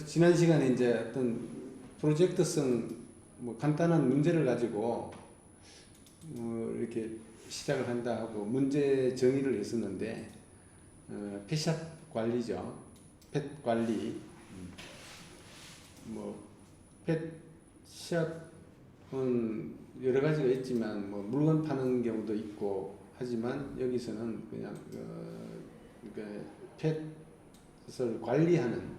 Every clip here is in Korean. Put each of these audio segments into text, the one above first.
지난 시간에 이제 어떤 프로젝트성 뭐 간단한 문제를 가지고 이렇게 시작을 한다 하고 문제 정의를 했었는데 펫샵 관리죠. 펫 관리. 뭐 펫샵은 여러 가지가 있지만 뭐 물건 파는 경우도 있고 하지만 여기서는 그냥 펫을 관리하는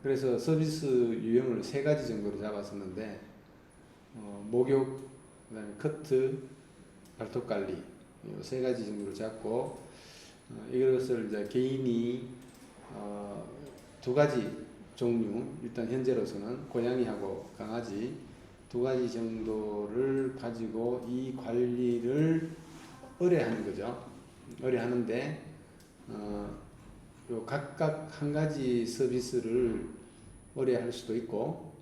그래서 서비스 유형을 세 가지 정도로 잡았었는데 목욕, 그다음에 커트, 발톱 관리 이 세 가지 정도를 잡고 이것을 이제 개인이 두 가지 종류 일단 현재로서는 고양이하고 강아지 두 가지 정도를 가지고 이 관리를 의뢰하는 거죠. 의뢰하는데 요 각각 한 가지 서비스를 의뢰할 수도 있고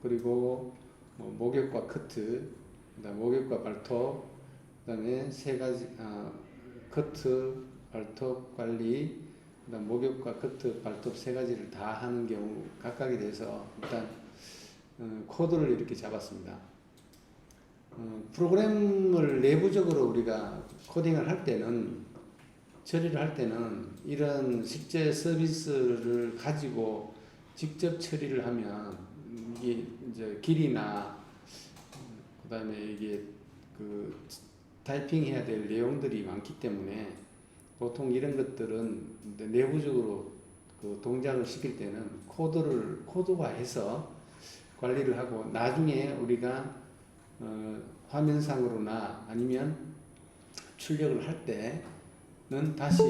그리고 뭐 목욕과 커트, 그다음 목욕과 발톱, 그다음에 세 가지 커트, 발톱 관리, 그다음 목욕과 커트, 발톱 세 가지를 다 하는 경우 각각에 대해서 일단 코드를 이렇게 잡았습니다. 프로그램을 내부적으로 우리가 코딩을 할 때는 처리를 할 때는 이런 식재 서비스를 가지고 직접 처리를 하면 이게 이제 길이나 그다음에 이게 그 타이핑 해야 될 내용들이 많기 때문에 보통 이런 것들은 내부적으로 그 동작을 시킬 때는 코드화해서 관리를 하고 나중에 우리가 화면상으로나 아니면 출력을 할 때는 다시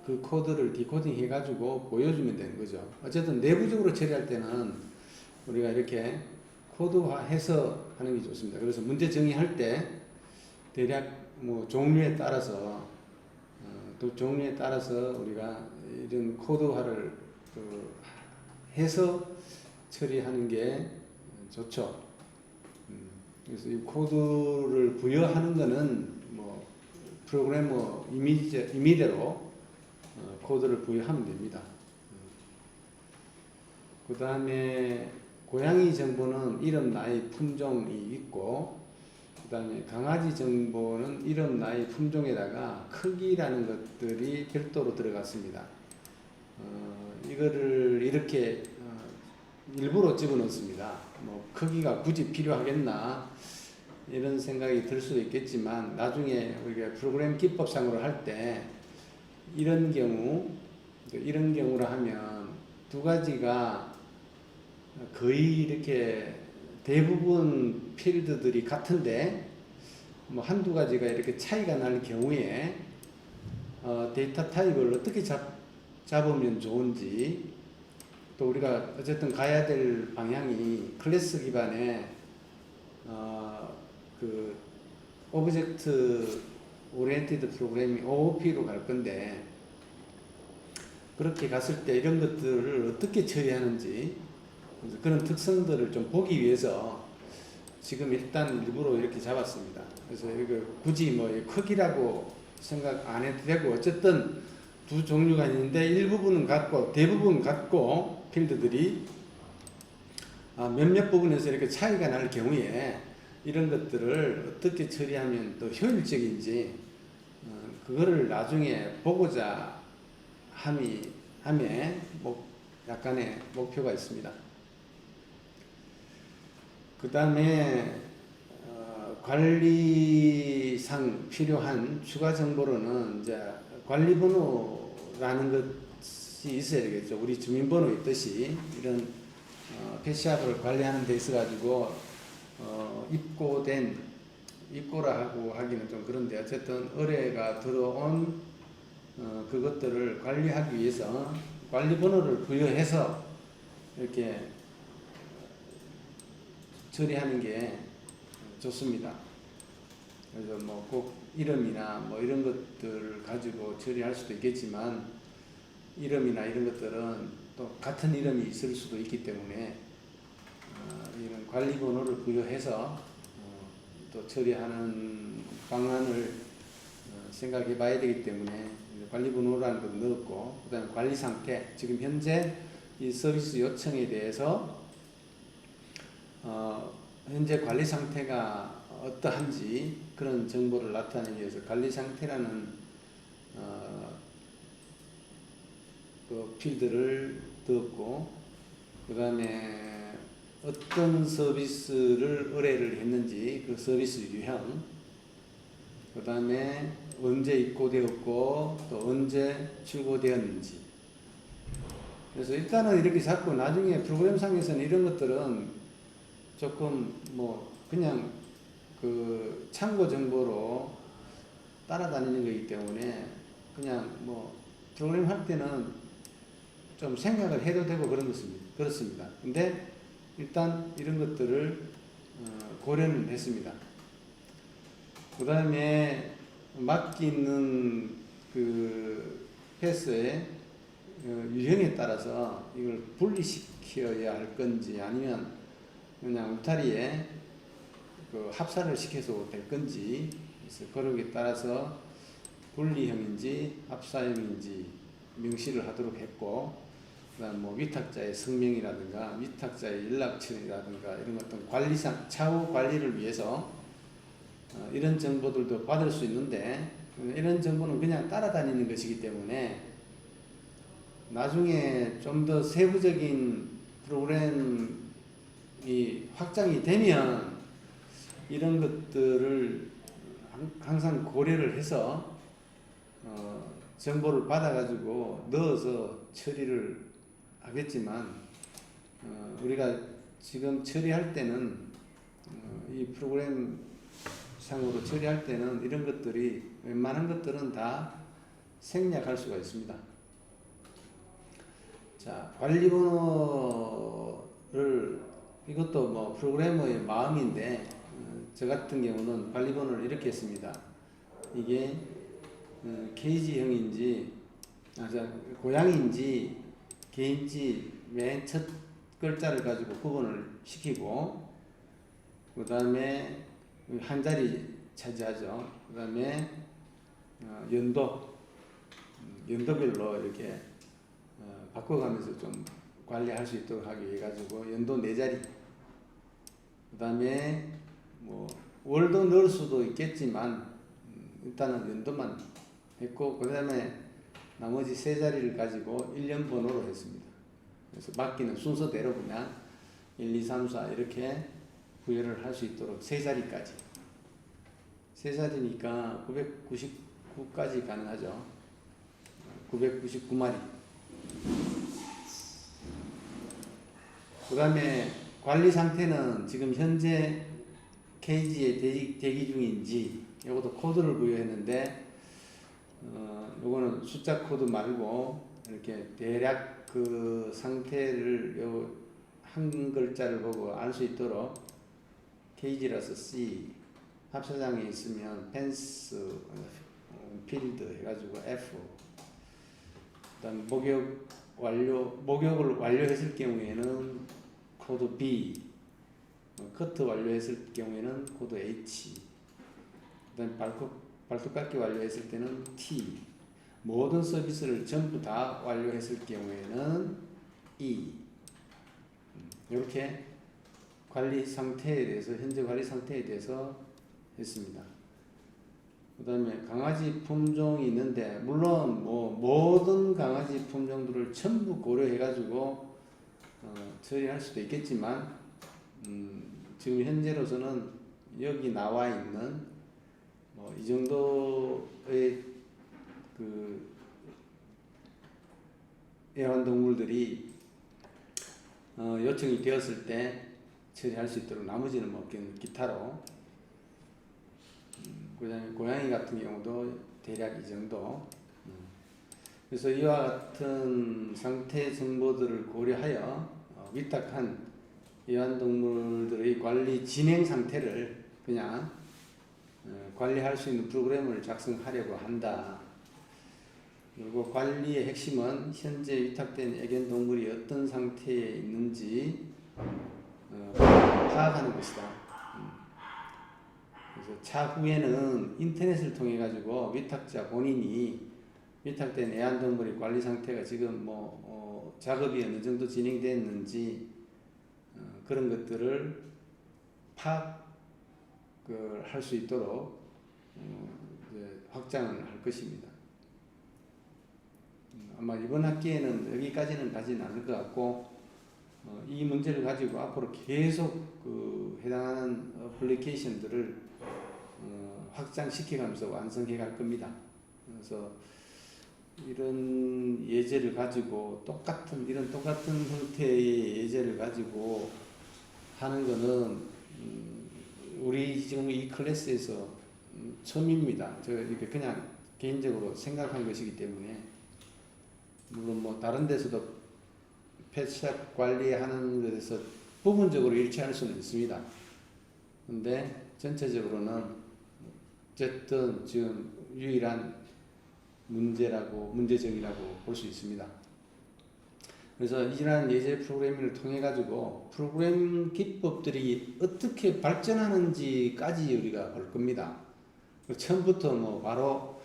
그 코드를 디코딩 해가지고 보여주면 되는 거죠. 어쨌든 내부적으로 처리할 때는 우리가 이렇게 코드화해서 하는 게 좋습니다. 그래서 문제 정의할 때 대략 뭐 종류에 따라서 또 종류에 따라서 우리가 이런 코드화를 해서 처리하는 게 좋죠. 그래서 이 코드를 부여하는 거는 뭐 프로그래머 임의대로 코드를 부여하면 됩니다. 그 다음에 고양이 정보는 이름, 나이, 품종이 있고 그 다음에 강아지 정보는 이름, 나이, 품종에다가 크기라는 것들이 별도로 들어갔습니다. 이거를 이렇게 일부러 집어넣습니다. 뭐 크기가 굳이 필요하겠나 이런 생각이 들 수도 있겠지만 나중에 우리가 프로그램 기법상으로 할 때 이런 경우라 하면 두 가지가 거의 이렇게 대부분 필드들이 같은데 뭐 한두 가지가 이렇게 차이가 날 경우에 데이터 타입을 어떻게 잡으면 좋은지 또 우리가 어쨌든 가야 될 방향이 클래스 기반의 그 오브젝트 오리엔티드 프로그래밍 OOP로 갈 건데 그렇게 갔을 때 이런 것들을 어떻게 처리하는지 그런 특성들을 좀 보기 위해서 지금 일단 일부러 이렇게 잡았습니다. 그래서 이거 굳이 뭐 크기라고 생각 안 해도 되고 어쨌든 두 종류가 있는데 일부분은 같고 대부분 같고 필드들이 몇몇 부분에서 이렇게 차이가 날 경우에 이런 것들을 어떻게 처리하면 또 효율적인지 그거를 나중에 보고자 함에 약간의 목표가 있습니다. 그 다음에 관리상 필요한 추가 정보로는 이제 관리번호라는 것이 있어야 되겠죠. 우리 주민번호 있듯이 이런 펫샵을 관리하는 데 있어 가지고 입고라 하고 하기는 좀 그런데 어쨌든 의뢰가 들어온 그것들을 관리하기 위해서 관리번호를 부여해서 이렇게 처리하는 게 좋습니다. 그래서 뭐 꼭 이름이나 뭐 이런 것들을 가지고 처리할 수도 있겠지만 이름이나 이런 것들은 또 같은 이름이 있을 수도 있기 때문에 이런 관리번호를 부여해서 또 처리하는 방안을 생각해 봐야 되기 때문에 관리번호라는 것도 넣었고 그 다음에 관리 상태 지금 현재 이 서비스 요청에 대해서 현재 관리 상태가 어떠한지 그런 정보를 나타내기 위해서 관리 상태라는 그 필드를 넣었고, 그 다음에 어떤 서비스를 의뢰를 했는지 그 서비스 유형, 그 다음에 언제 입고되었고 또 언제 출고되었는지. 그래서 일단은 이렇게 잡고 나중에 프로그램상에서는 이런 것들은 조금 뭐 그냥 그 참고 정보로 따라다니는 거기 때문에 그냥 뭐 프로그램 할 때는 좀 생각을 해도 되고 그렇습니다. 근데 일단 이런 것들을 고려는 했습니다. 그 다음에 맡기는 그 패스의 유형에 따라서 이걸 분리시켜야 할 건지 아니면 그냥 울타리에 그 합산을 시켜서 될 건지, 그래서 거기에 따라서 분리형인지 합사형인지 명시를 하도록 했고, 그다음 뭐 위탁자의 성명이라든가 위탁자의 연락처라든가 이런 어떤 관리상 차후 관리를 위해서 이런 정보들도 받을 수 있는데, 이런 정보는 그냥 따라다니는 것이기 때문에 나중에 좀 더 세부적인 프로그램이 확장이 되면 이런 것들을 항상 고려를 해서 정보를 받아가지고 넣어서 처리를 하겠지만, 우리가 지금 처리할 때는 이 프로그램 상으로 처리할 때는 이런 것들이 웬만한 것들은 다 생략할 수가 있습니다. 자, 관리번호를, 이것도 뭐 프로그래머의 마음인데 저 같은 경우는 관리번호를 이렇게 했습니다. 이게 KG형인지 고양이인지 개인지 맨 첫 글자를 가지고 구분을 시키고, 그 다음에 한 자리 차지하죠. 그 다음에 연도별로 이렇게 바꿔가면서 좀 관리할 수 있도록 하기 위해 가지고 연도 4자리, 그 다음에 뭐 월도 넣을 수도 있겠지만 일단은 연도만 했고, 그 다음에 나머지 3자리를 가지고 1년 번호로 했습니다. 그래서 맡기는 순서대로 그냥 1, 2, 3, 4 이렇게 부여를 할 수 있도록 3자리까지. 3자리니까 999까지 가능하죠. 999마리. 그 다음에 관리 상태는 지금 현재 케이지에 대기 중인지, 이것도 코드를 부여했는데, 요거는 숫자 코드 말고 이렇게 대략 그 상태를 요 한 글자를 보고 알 수 있도록 케이지라서 C, 합사장에 있으면 펜스, 필드 해가지고 F, 그 다음 목욕을 완료했을 경우에는 코드 B, 커트 완료했을 경우에는 코드 H, 그 다음 발톱 깎기 완료했을 때는 T, 모든 서비스를 전부 다 완료했을 경우에는 E. 이렇게 관리 상태에 대해서, 현재 관리 상태에 대해서 했습니다. 그 다음에 강아지 품종이 있는데, 물론 뭐 모든 강아지 품종들을 전부 고려해가지고 처리할 수도 있겠지만, 지금 현재로서는 여기 나와 있는 뭐 이 정도의 그 애완동물들이 요청이 되었을 때 처리할 수 있도록, 나머지는 뭐 기타로, 그 다음에 고양이 같은 경우도 대략 이 정도. 그래서 이와 같은 상태 정보들을 고려하여 위탁한 애완동물들의 관리 진행 상태를 그냥 관리할 수 있는 프로그램을 작성하려고 한다. 그리고 관리의 핵심은 현재 위탁된 애견동물이 어떤 상태에 있는지 파악하는 것이다. 그래서 차후에는 인터넷을 통해 가지고 위탁자 본인이 위탁된 애완동물의 관리 상태가 지금 뭐 작업이 어느 정도 진행됐는지 그런 것들을 파악할 수 있도록 이제 확장을 할 것입니다. 아마 이번 학기에는 여기까지는 가지는 않을 것 같고 이 문제를 가지고 앞으로 계속 해당하는 어플리케이션들을 확장시켜가면서 완성해 갈 겁니다. 그래서 이런 예제를 가지고 똑같은 형태의 예제를 가지고 하는 거는 우리 지금 이 클래스에서 처음입니다. 제가 이렇게 그냥 개인적으로 생각한 것이기 때문에 물론 뭐 다른 데서도 펫샵 관리하는 것에서 부분적으로 일치할 수는 있습니다. 근데 전체적으로는 어쨌든 지금 유일한 문제점이라고 볼 수 있습니다. 그래서 이러한 예제 프로그래밍을 통해 가지고 프로그램 기법들이 어떻게 발전하는지까지 우리가 볼 겁니다. 처음부터 뭐 바로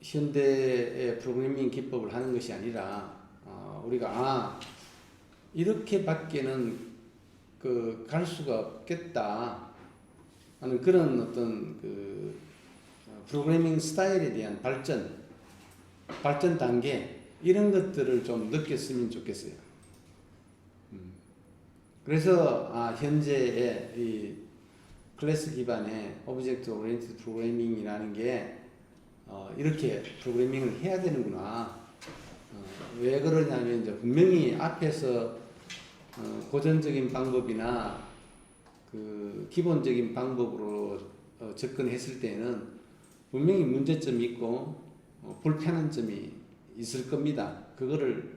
현대의 프로그래밍 기법을 하는 것이 아니라 우리가 이렇게밖에는 갈 수가 없겠다 하는 그런 어떤 프로그래밍 스타일에 대한 발전 단계 이런 것들을 좀 느꼈으면 좋겠어요. 그래서 현재의 이 클래스 기반의 오브젝트 오리엔티드 프로그래밍이라는 게 이렇게 프로그래밍을 해야 되는구나. 왜 그러냐면 이제 분명히 앞에서 고전적인 방법이나 기본적인 방법으로 접근했을 때는 분명히 문제점이 있고 불편한 점이 있을 겁니다. 그거를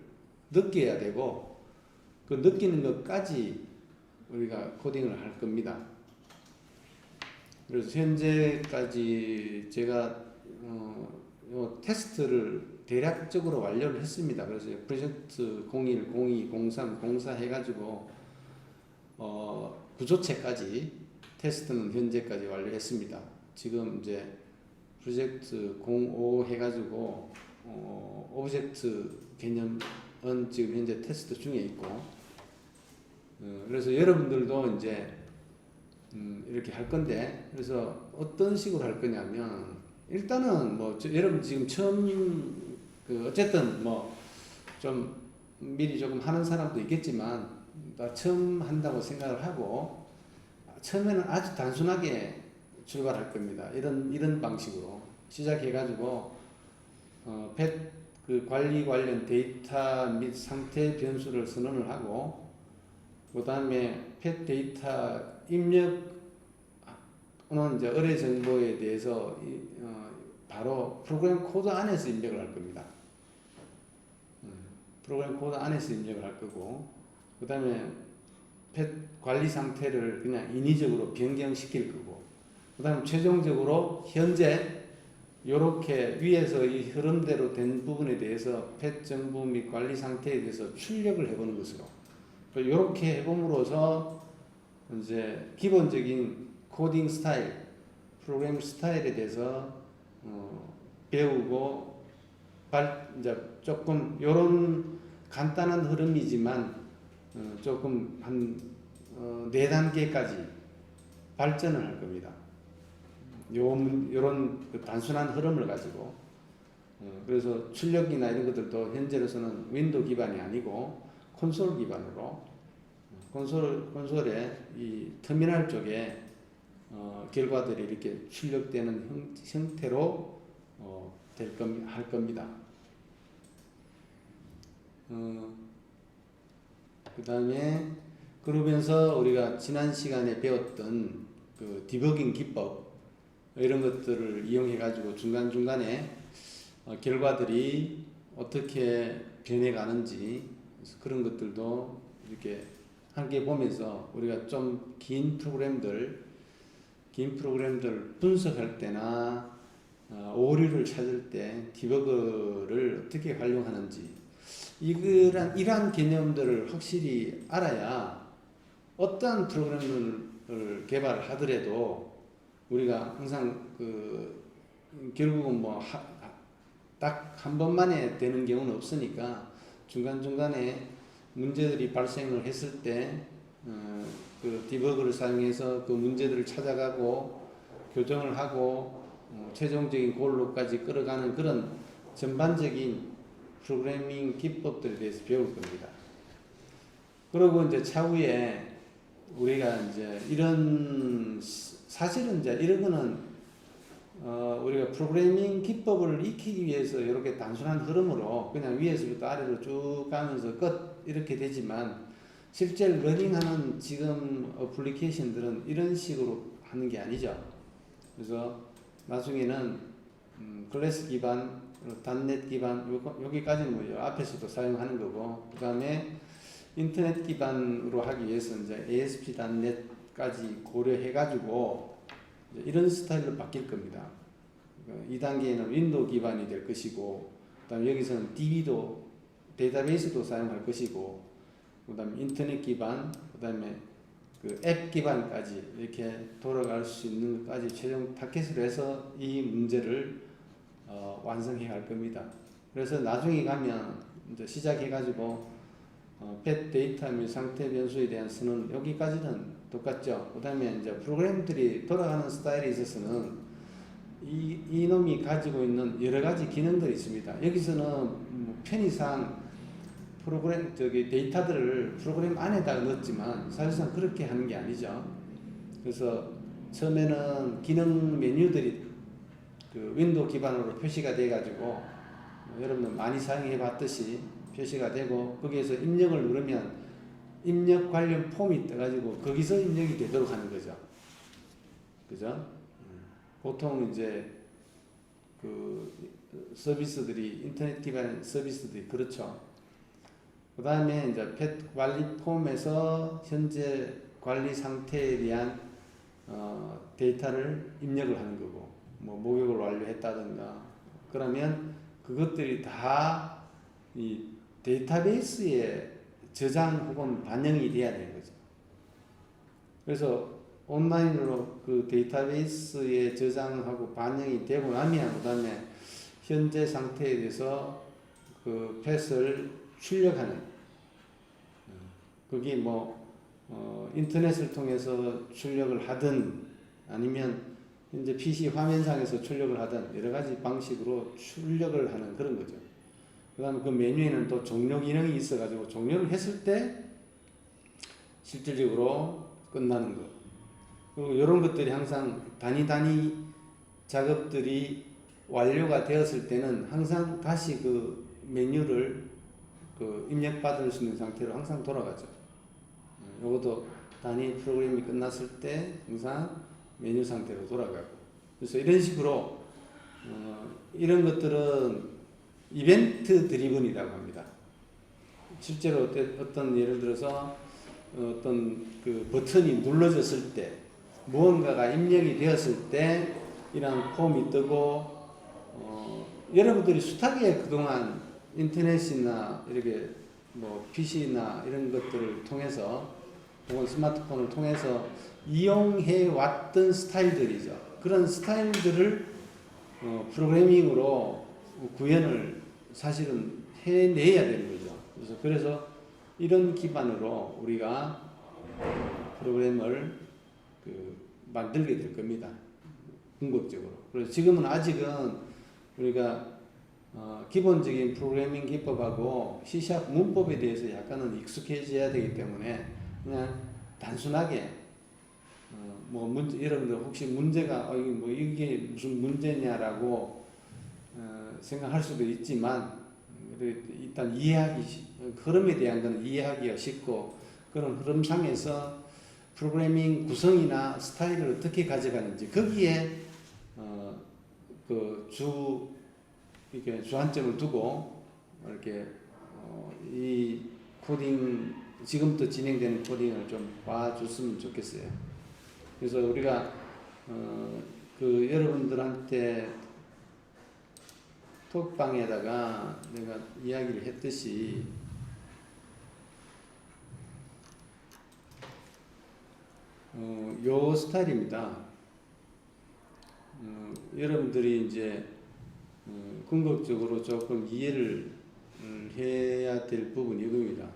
느껴야 되고 그 느끼는 것까지 우리가 코딩을 할 겁니다. 그래서 현재까지 제가 테스트를 대략적으로 완료를 했습니다. 그래서 프로젝트 01, 02, 03, 04 해가지고 구조체까지 테스트는 현재까지 완료했습니다. 지금 이제 프로젝트 05 해가지고 오브젝트 개념은 지금 현재 테스트 중에 있고 그래서 여러분들도 이제 이렇게 할 건데 그래서 어떤 식으로 할 거냐면 일단은 뭐 여러분 지금 처음 어쨌든 뭐 좀 미리 조금 하는 사람도 있겠지만 나 처음 한다고 생각을 하고 처음에는 아주 단순하게 출발할 겁니다. 이런 방식으로 시작해가지고 펫 관리 관련 데이터 및 상태 변수를 선언을 하고 그 다음에 펫 데이터 입력은 이제 의뢰 정보에 대해서 바로 프로그램 코드 안에서 입력을 할 겁니다. 프로그램 코드 안에서 입력을 할 거고 그 다음에 펫 관리 상태를 그냥 인위적으로 변경시킬 거고 그 다음 최종적으로 현재 이렇게 위에서 이 흐름대로 된 부분에 대해서 펫 정보 및 관리 상태에 대해서 출력을 해보는 것으로 이렇게 해봄으로써 이제 기본적인 코딩 스타일, 프로그램 스타일에 대해서 배우고 이제 조금 이런 간단한 흐름이지만 조금 한 4단계까지 발전을 할 겁니다. 요런 단순한 흐름을 가지고 그래서 출력이나 이런 것들도 현재로서는 윈도우 기반이 아니고 콘솔 기반으로 콘솔의 이 터미널 쪽에 결과들이 이렇게 출력되는 형태로 할 겁니다. 그 다음에 그러면서 우리가 지난 시간에 배웠던 디버깅 기법 이런 것들을 이용해 가지고 중간중간에 결과들이 어떻게 변해가는지 그런 것들도 이렇게 함께 보면서 우리가 좀 긴 프로그램들 분석할 때나 오류를 찾을 때 디버그를 어떻게 활용하는지 이러한 개념들을 확실히 알아야 어떠한 프로그램을 개발하더라도 우리가 항상 결국은 뭐 딱 한 번만에 되는 경우는 없으니까 중간중간에 문제들이 발생을 했을 때 그 디버그를 사용해서 그 문제들을 찾아가고 교정을 하고 최종적인 골로까지 끌어가는 그런 전반적인 프로그래밍 기법들에 대해서 배울 겁니다. 그리고 이제 차후에 우리가 이제 사실은 이제 이런 거는 우리가 프로그래밍 기법을 익히기 위해서 이렇게 단순한 흐름으로 그냥 위에서부터 아래로 쭉 가면서 끝 이렇게 되지만 실제 러닝하는 지금 어플리케이션들은 이런 식으로 하는 게 아니죠. 그래서 나중에는 클래스 기반, .NET 기반 여기까지는 뭐 앞에서도 사용하는 거고 그 다음에 인터넷 기반으로 하기 위해서 이제 ASP.NET까지 고려해가지고 이런 스타일로 바뀔 겁니다. 2단계에는 윈도우 기반이 될 것이고, 그 다음에 여기서는 DB도, 데이터베이스도 사용할 것이고, 그 다음에 인터넷 기반, 그 다음에 그 앱 기반까지 이렇게 돌아갈 수 있는 것까지 최종 타켓으로 해서 이 문제를 완성해 갈 겁니다. 그래서 나중에 가면 이제 시작해가지고 펫 데이터 및 상태 변수에 대한 수는 여기까지는 똑같죠. 그 다음에 이제 프로그램들이 돌아가는 스타일에 있어서는 이놈이 가지고 있는 여러 가지 기능들이 있습니다. 여기서는 편의상 데이터들을 프로그램 안에다가 넣었지만 사실상 그렇게 하는 게 아니죠. 그래서 처음에는 기능 메뉴들이 그 윈도우 기반으로 표시가 돼가지고 여러분들 많이 사용해 봤듯이 표시가 되고 거기에서 입력을 누르면 입력 관련 폼이 떠가지고 거기서 입력이 되도록 하는 거죠. 그죠? 보통 이제 그 서비스들이 인터넷 기반 서비스들이 그렇죠. 그 다음에 이제 펫 관리 폼에서 현재 관리 상태에 대한 데이터를 입력을 하는 거고 뭐 목욕을 완료했다든가 그러면 그것들이 다 이 데이터베이스에 저장 혹은 반영이 돼야 되는 거죠. 그래서 온라인으로 그 데이터베이스에 저장하고 반영이 되고 나면 그 다음에 현재 상태에 대해서 그 펫을 출력하는 그게 뭐 인터넷을 통해서 출력을 하든 아니면 현재 PC 화면상에서 출력을 하든 여러 가지 방식으로 출력을 하는 그런 거죠. 그 다음에 그 메뉴에는 또 종료 기능이 있어가지고 종료를 했을 때 실질적으로 끝나는 것. 그리고 이런 것들이 항상 단위 작업들이 완료가 되었을 때는 항상 다시 그 메뉴를 그 입력받을 수 있는 상태로 항상 돌아가죠. 이것도 단위 프로그램이 끝났을 때 항상 메뉴 상태로 돌아가고. 그래서 이런 식으로 이런 것들은 이벤트 드리븐이라고 합니다. 실제로 어떤 예를 들어서 어떤 그 버튼이 눌러졌을 때 무언가가 입력이 되었을 때 이런 폼이 뜨고 여러분들이 숱하게 그동안 인터넷이나 이렇게 뭐 PC나 이런 것들을 통해서 혹은 스마트폰을 통해서 이용해 왔던 스타일들이죠. 그런 스타일들을 프로그래밍으로 구현을 사실은 해내야 되는 거죠. 그래서 이런 기반으로 우리가 프로그램을 만들게 될 겁니다. 궁극적으로. 그래서 지금은 아직은 우리가 기본적인 프로그래밍 기법하고 C# 문법에 대해서 약간은 익숙해져야 되기 때문에 그냥 단순하게 여러분들 혹시 문제가 이게 무슨 문제냐라고 생각할 수도 있지만 일단 흐름에 대한 건 이해하기가 쉽고 그런 흐름상에서 프로그래밍 구성이나 스타일을 어떻게 가져가는지 거기에 이렇게 주안점을 두고 이렇게 이 코딩 지금부터 진행되는 코딩을 좀 봐줬으면 좋겠어요. 그래서 우리가 여러분들한테 톡방에다가 내가 이야기를 했듯이 요 스타일입니다. 여러분들이 이제 궁극적으로 조금 이해를 해야 될 부분이 이겁니다.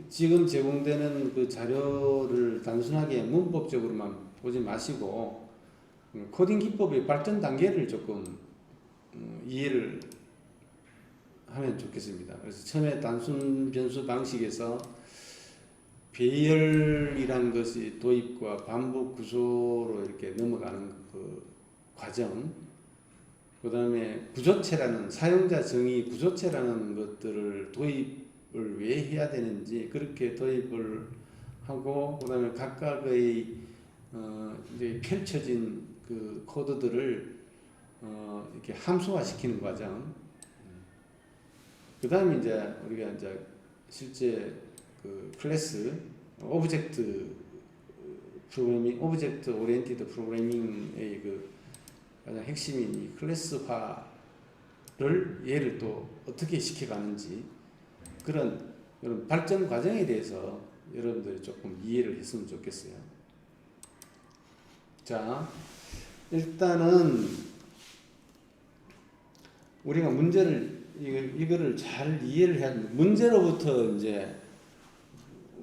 지금 제공되는 그 자료를 단순하게 문법적으로만 보지 마시고 코딩 기법의 발전 단계를 조금 이해를 하면 좋겠습니다. 그래서 처음에 단순 변수 방식에서 배열이라는 것이 도입과 반복 구조로 이렇게 넘어가는 그 과정, 그 다음에 구조체라는 사용자 정의 구조체라는 것들을 도입을 왜 해야 되는지 그렇게 도입을 하고, 그 다음에 각각의 이제 펼쳐진 그 코드들을 이렇게 함수화시키는 과정. 그 다음에 이제 우리가 이제 실제 그 클래스 오브젝트 프로그래밍, 오브젝트 오리엔티드 프로그래밍의 그 가장 핵심인 이 클래스화를 얘를 또 어떻게 시켜가는지 그런 발전 과정에 대해서 여러분들이 조금 이해를 했으면 좋겠어요. 자, 일단은 우리가 문제를 이거를 잘 이해를 해야 됩니다. 문제로부터 이제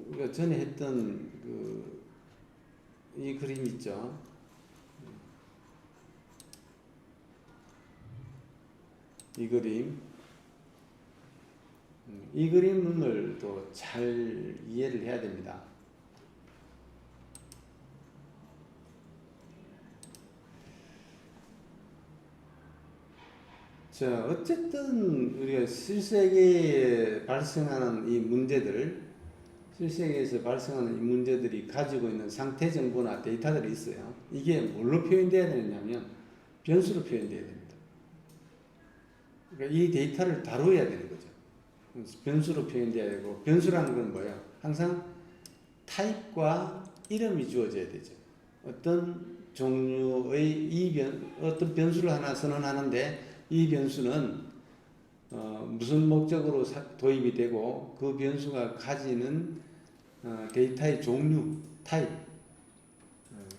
우리가 전에 했던 이 그림 있죠. 이 그림, 이 그림을 또 잘 이해를 해야 됩니다. 자, 어쨌든 우리가 실세계에 발생하는 이 문제들, 실세계에서 발생하는 이 문제들이 가지고 있는 상태 정보나 데이터들이 있어요. 이게 뭘로 표현되어야 되느냐면 변수로 표현되어야 됩니다. 그러니까 이 데이터를 다루어야 되는 거죠. 변수로 표현되어야 되고, 변수라는 건 뭐예요? 항상 타입과 이름이 주어져야 되죠. 어떤 종류의 어떤 변수를 하나 선언하는데 이 변수는 무슨 목적으로 도입이 되고 그 변수가 가지는 데이터의 종류, 타입,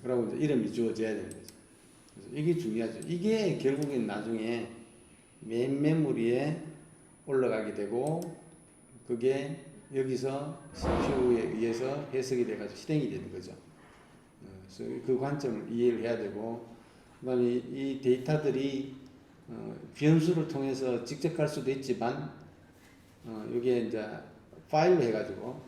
그러고 이제 이름이 주어져야 되는 거죠. 그래서 이게 중요하죠. 이게 결국엔 나중에 메인 메모리에 올라가게 되고 그게 여기서 CPU에 의해서 해석이 돼가지고 실행이 되는 거죠. 그래서 그 관점을 이해를 해야 되고, 그 다음에 이 데이터들이 변수를 통해서 직접 갈 수도 있지만 여기에 이제 파일로 해가지고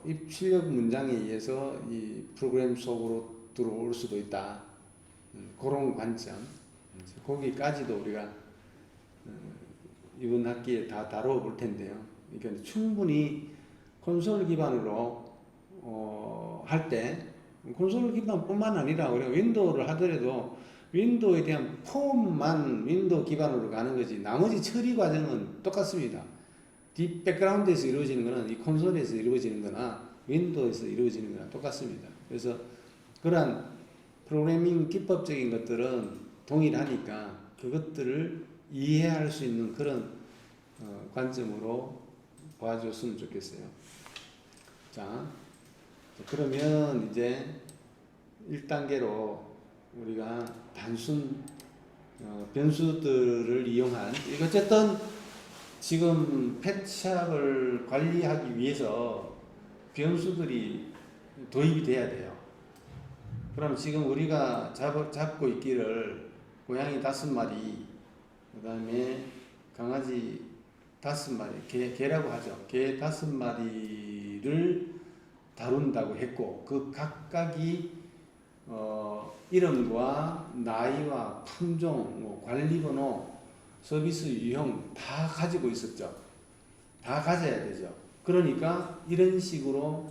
입출력 문장에 의해서 이 프로그램 속으로 들어올 수도 있다. 그런 관점, 거기까지도 우리가 이번 학기에 다 다뤄 볼 텐데요. 그러니까 충분히 콘솔 기반으로 할 때, 콘솔 기반뿐만 아니라 우리가 윈도우를 하더라도 윈도우에 대한 폼만 윈도우 기반으로 가는 거지 나머지 처리 과정은 똑같습니다. 뒷 백그라운드에서 이루어지는 거는 이 콘솔에서 이루어지는 거나 윈도우에서 이루어지는 거나 똑같습니다. 그래서 그러한 프로그래밍 기법적인 것들은 동일하니까 그것들을 이해할 수 있는 그런 관점으로 봐줬으면 좋겠어요. 자, 그러면 이제 1단계로 우리가 단순 변수들을 이용한, 어쨌든 지금 펫샵을 관리하기 위해서 변수들이 도입이 돼야 돼요. 그럼 지금 우리가 잡고 있기를 고양이 5마리, 그 다음에 강아지 5마리, 개라고 하죠. 개 5마리를 다룬다고 했고, 그 각각이 이름과 나이와 품종, 관리번호, 서비스 유형 다 가지고 있었죠. 다 가져야 되죠. 그러니까 이런 식으로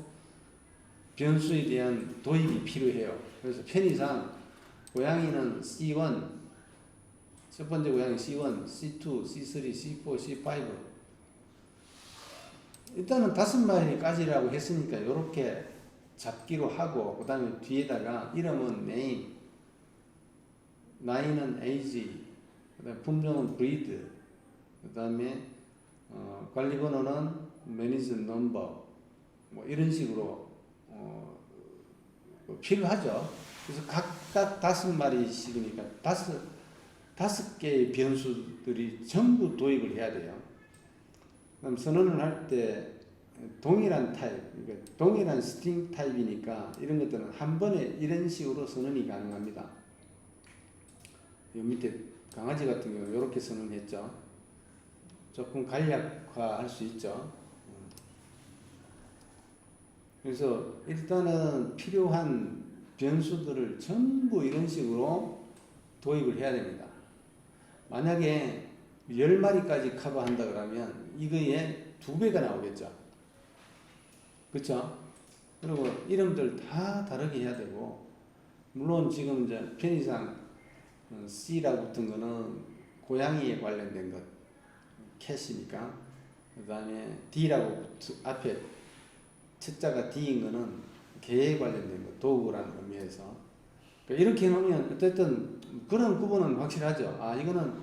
변수에 대한 도입이 필요해요. 그래서 편의상 고양이는 C1, 첫 번째 고양이 C1, C2, C3, C4, C5. 일단은 5마리까지라고 했으니까 이렇게 잡기로 하고, 그 다음에 뒤에다가 이름은 name, 나이는 age, 그 다음에 품종은 breed, 그 다음에 관리번호는 manage number, 뭐 이런 식으로 필요하죠. 그래서 각각 5마리씩이니까 다섯 개의 변수들이 전부 도입을 해야 돼요. 그럼 선언을 할 때 동일한 타입, 그러니까 동일한 스트링 타입이니까 이런 것들은 한 번에 이런 식으로 선언이 가능합니다. 이 밑에 강아지 같은 경우 이렇게 선언했죠. 조금 간략화할 수 있죠. 그래서 일단은 필요한 변수들을 전부 이런 식으로 도입을 해야 됩니다. 만약에 10마리까지 커버한다 그러면 이거에 2배가 나오겠죠. 그렇죠? 그리고 이름들 다 다르게 해야 되고, 물론 지금 이제 편의상 C라고 붙은 거는 고양이에 관련된 것, 캣이니까. 그 다음에 D라고 앞에 첫자가 D인 거는 개에 관련된 것, 도구라는 의미에서. 그러니까 이렇게 해놓으면 어쨌든 그런 구분은 확실하죠. 아, 이거는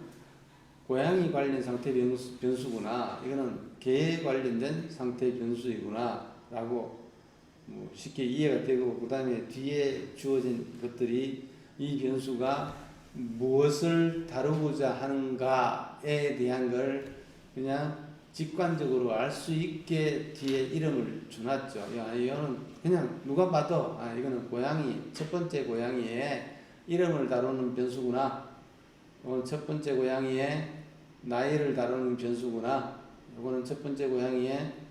고양이 관련 상태 변수구나. 이거는 개에 관련된 상태 변수이구나. 라고 뭐 쉽게 이해가 되고, 그 다음에 뒤에 주어진 것들이 이 변수가 무엇을 다루고자 하는가에 대한 걸 그냥 직관적으로 알 수 있게 뒤에 이름을 주놨죠. 야, 이거는 그냥 누가 봐도 아, 이거는 고양이, 첫 번째 고양이의 이름을 다루는 변수구나. 첫 번째 고양이의 나이를 다루는 변수구나. 이거는 첫 번째 고양이의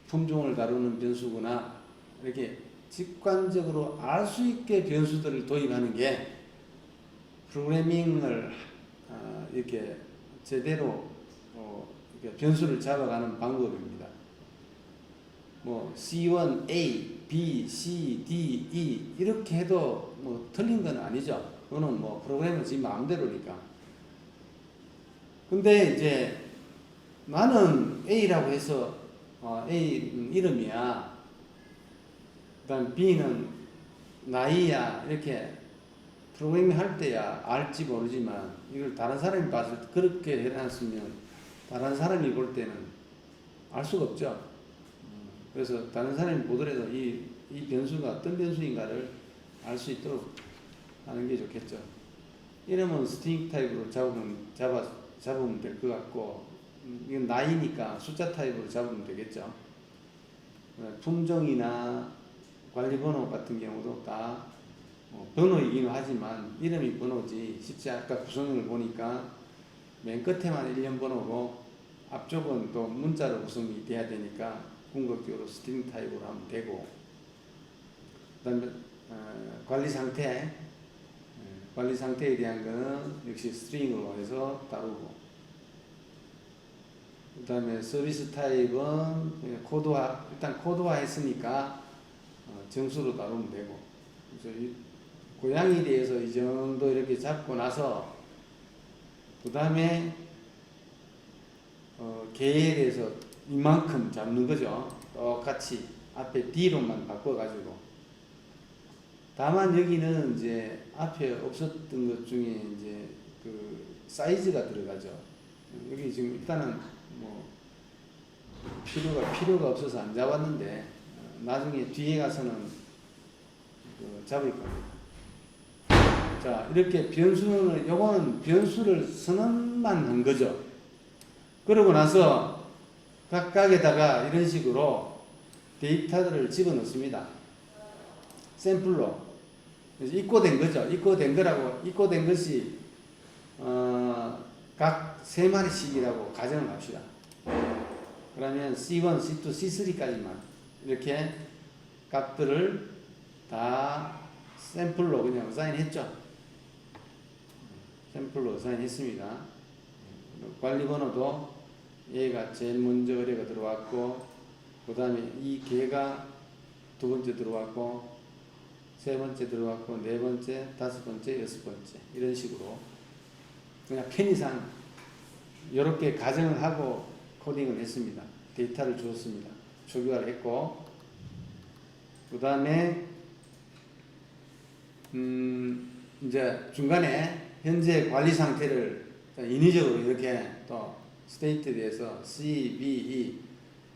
품종을 다루는 변수구나. 이렇게 직관적으로 알 수 있게 변수들을 도입하는 게 프로그래밍을 이렇게 제대로 이렇게 변수를 잡아가는 방법입니다. 뭐 C1, A, B, C, D, E 이렇게 해도 뭐 틀린 건 아니죠. 그거는 뭐 프로그래머 지 마음대로니까. 근데 이제 나는 A라고 해서 A 이름이야. 그 다음 B는 나이야. 이렇게 프로그래밍 할 때야 알지 모르지만 이걸 다른 사람이 봤을 때 그렇게 해놨으면 다른 사람이 볼 때는 알 수가 없죠. 그래서 다른 사람이 보더라도 이 변수가 어떤 변수인가를 알 수 있도록 하는 게 좋겠죠. 이름은 스트링 타입으로 잡으면 될 것 같고, 이건 나이니까 숫자 타입으로 잡으면 되겠죠. 품종이나 관리번호 같은 경우도 다 번호이긴 하지만 이름이 번호지, 실제 아까 구성을 보니까 맨 끝에만 1년 번호고 앞쪽은 또 문자로 구성이 돼야 되니까 궁극적으로 스트링 타입으로 하면 되고, 그 다음에 관리 상태에 대한 거는 역시 스트링으로 해서 다루고, 그 다음에 서비스 타입은 일단 코드화 했으니까 정수로 다루면 되고, 그래서 고양이에 대해서 이 정도 이렇게 잡고 나서 그 다음에 개에 대해서 이만큼 잡는 거죠. 똑같이 앞에 D로만 바꿔가지고. 다만 여기는 이제 앞에 없었던 것 중에 이제 그 사이즈가 들어가죠. 여기 지금 일단은 뭐 필요가 없어서 안 잡았는데 나중에 뒤에 가서는 잡을 겁니다. 자, 이렇게 요거는 변수를 선언만 한 거죠. 그러고 나서 각각에다가 이런 식으로 데이터들을 집어넣습니다. 샘플로. 그래서 입고된 거죠. 입고된 것이 각 3마리씩이라고 가정을 합시다. 그러면 C1, C2, C3까지만 이렇게 값들을 다 샘플로 그냥 사인했죠. 샘플로 사인했습니다. 관리번호도 얘가 제일 먼저 의뢰가 들어왔고, 그 다음에 이 개가 두 번째 들어왔고, 세 번째 들어왔고, 네 번째, 다섯 번째, 여섯 번째, 이런 식으로 그냥 편의상 이렇게 가정을 하고 코딩을 했습니다. 데이터를 주었습니다. 초기화를 했고, 그 다음에 이제 중간에 현재 관리 상태를 인위적으로 이렇게 또 스테이트에 대해서 C, B, E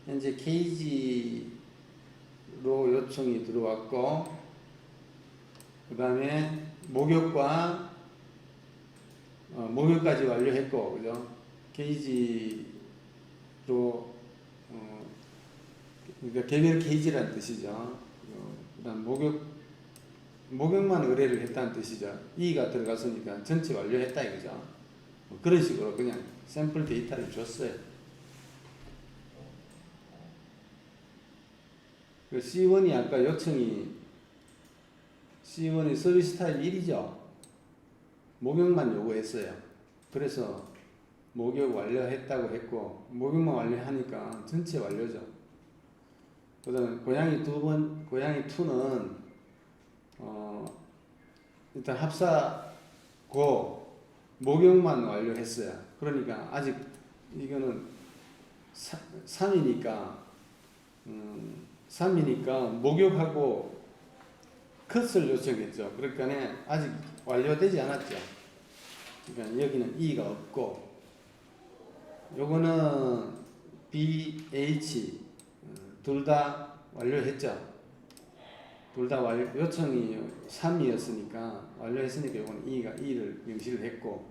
현재 KG로 요청이 들어왔고, 그 다음에 목욕과 목욕까지 완료했고, 그죠? 게이지로 그러니까 개별 게이지라는 뜻이죠. 그다음 목욕만 의뢰를 했다는 뜻이죠. E가 들어갔으니까 전체 완료했다 이거죠. 그런 식으로 그냥 샘플 데이터를 줬어요. 그 C1이 아까 요청이 C1이 서비스 타입 1이죠. 목욕만 요구했어요. 그래서 목욕 완료했다고 했고, 목욕만 완료하니까 전체 완료죠. 그 다음에 고양이 2는 일단 합사고 목욕만 완료했어요. 그러니까 아직 이거는 3이니까 목욕하고 컷을 요청했죠. 그러니까 아직 완료되지 않았죠. 그러니까 여기는 E가 없고, 요거는 BH 둘 다 완료했죠. 둘 다 요청이 3이었으니까 완료했으니까 요거는 E를 명시를 했고,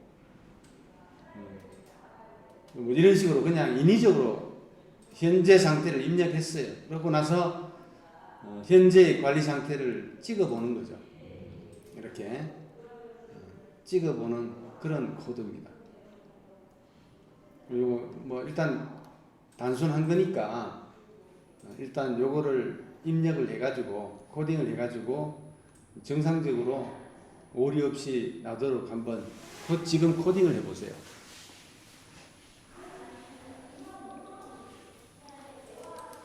뭐 이런 식으로 그냥 인위적으로 현재 상태를 입력했어요. 그러고 나서 현재의 관리 상태를 찍어보는 거죠. 이렇게 찍어보는 그런 코드입니다. 그리고 뭐 일단 단순한 거니까 일단 요거를 입력을 해가지고 코딩을 해가지고 정상적으로 오류 없이 나도록 한번 지금 코딩을 해보세요.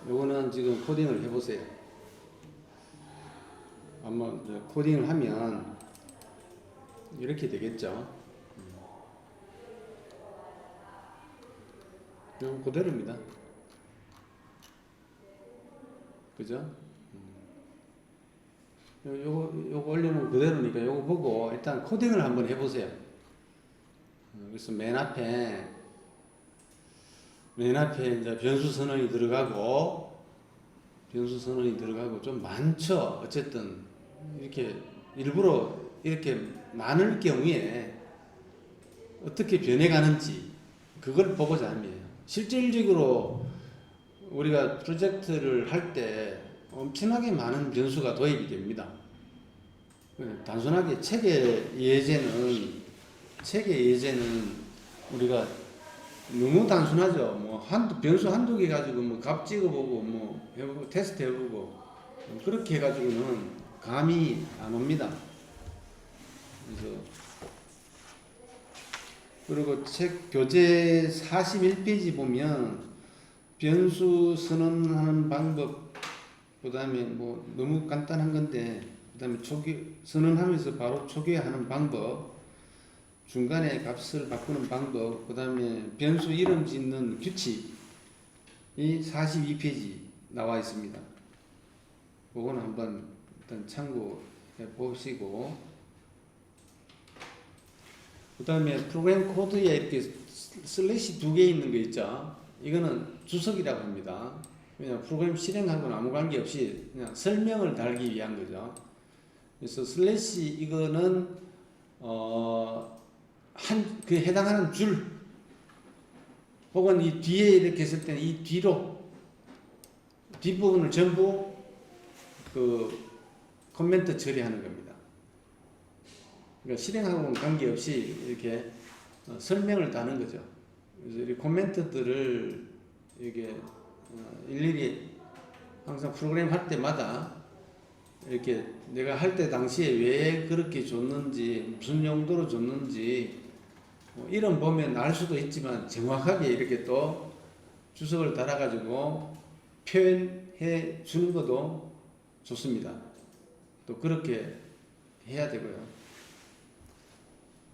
요거는 지금 코딩을 해보세요. 한번 코딩을 하면 이렇게 되겠죠. 요거 그대로입니다. 그죠? 요거 올려놓은 그대로니까 요거 보고 일단 코딩을 한번 해보세요. 그래서 맨 앞에 이제 변수 선언이 들어가고 좀 많죠. 어쨌든 이렇게 일부러 이렇게 많을 경우에 어떻게 변해가는지 그걸 보고자 합니다. 실질적으로 우리가 프로젝트를 할 때 엄청나게 많은 변수가 도입이 됩니다. 단순하게 책의 예제는 우리가 너무 단순하죠. 뭐 변수 한두 개 가지고 뭐 값 찍어보고 뭐 해보고 테스트 해보고 그렇게 해가지고는 감이 안 옵니다. 그리고 책 교재 41페이지 보면 변수 선언하는 방법, 그 다음에 뭐 너무 간단한 건데, 그 다음에 선언하면서 바로 초기화하는 방법, 중간에 값을 바꾸는 방법, 그 다음에 변수 이름 짓는 규칙이 42페이지 나와 있습니다. 그거는 한번 일단 참고해 보시고, 그 다음에 프로그램 코드에 이렇게 슬래시 2개 있는 거 있죠. 이거는 주석이라고 합니다. 그냥 프로그램 실행하고는 아무 관계 없이 그냥 설명을 달기 위한 거죠. 그래서 슬래시 이거는 그 해당하는 줄 혹은 이 뒤에 이렇게 했을 때는 이 뒷부분을 전부 그 코멘트 처리하는 겁니다. 그러니까 실행하고는 관계없이 이렇게 설명을 다는 거죠. 그래서 이 코멘트들을 이게 일일이 항상 프로그램 할 때마다 이렇게 내가 할 때 당시에 왜 그렇게 줬는지, 무슨 용도로 줬는지 뭐 이런 보면 알 수도 있지만 정확하게 이렇게 또 주석을 달아가지고 표현해 주는 것도 좋습니다. 또 그렇게 해야 되고요.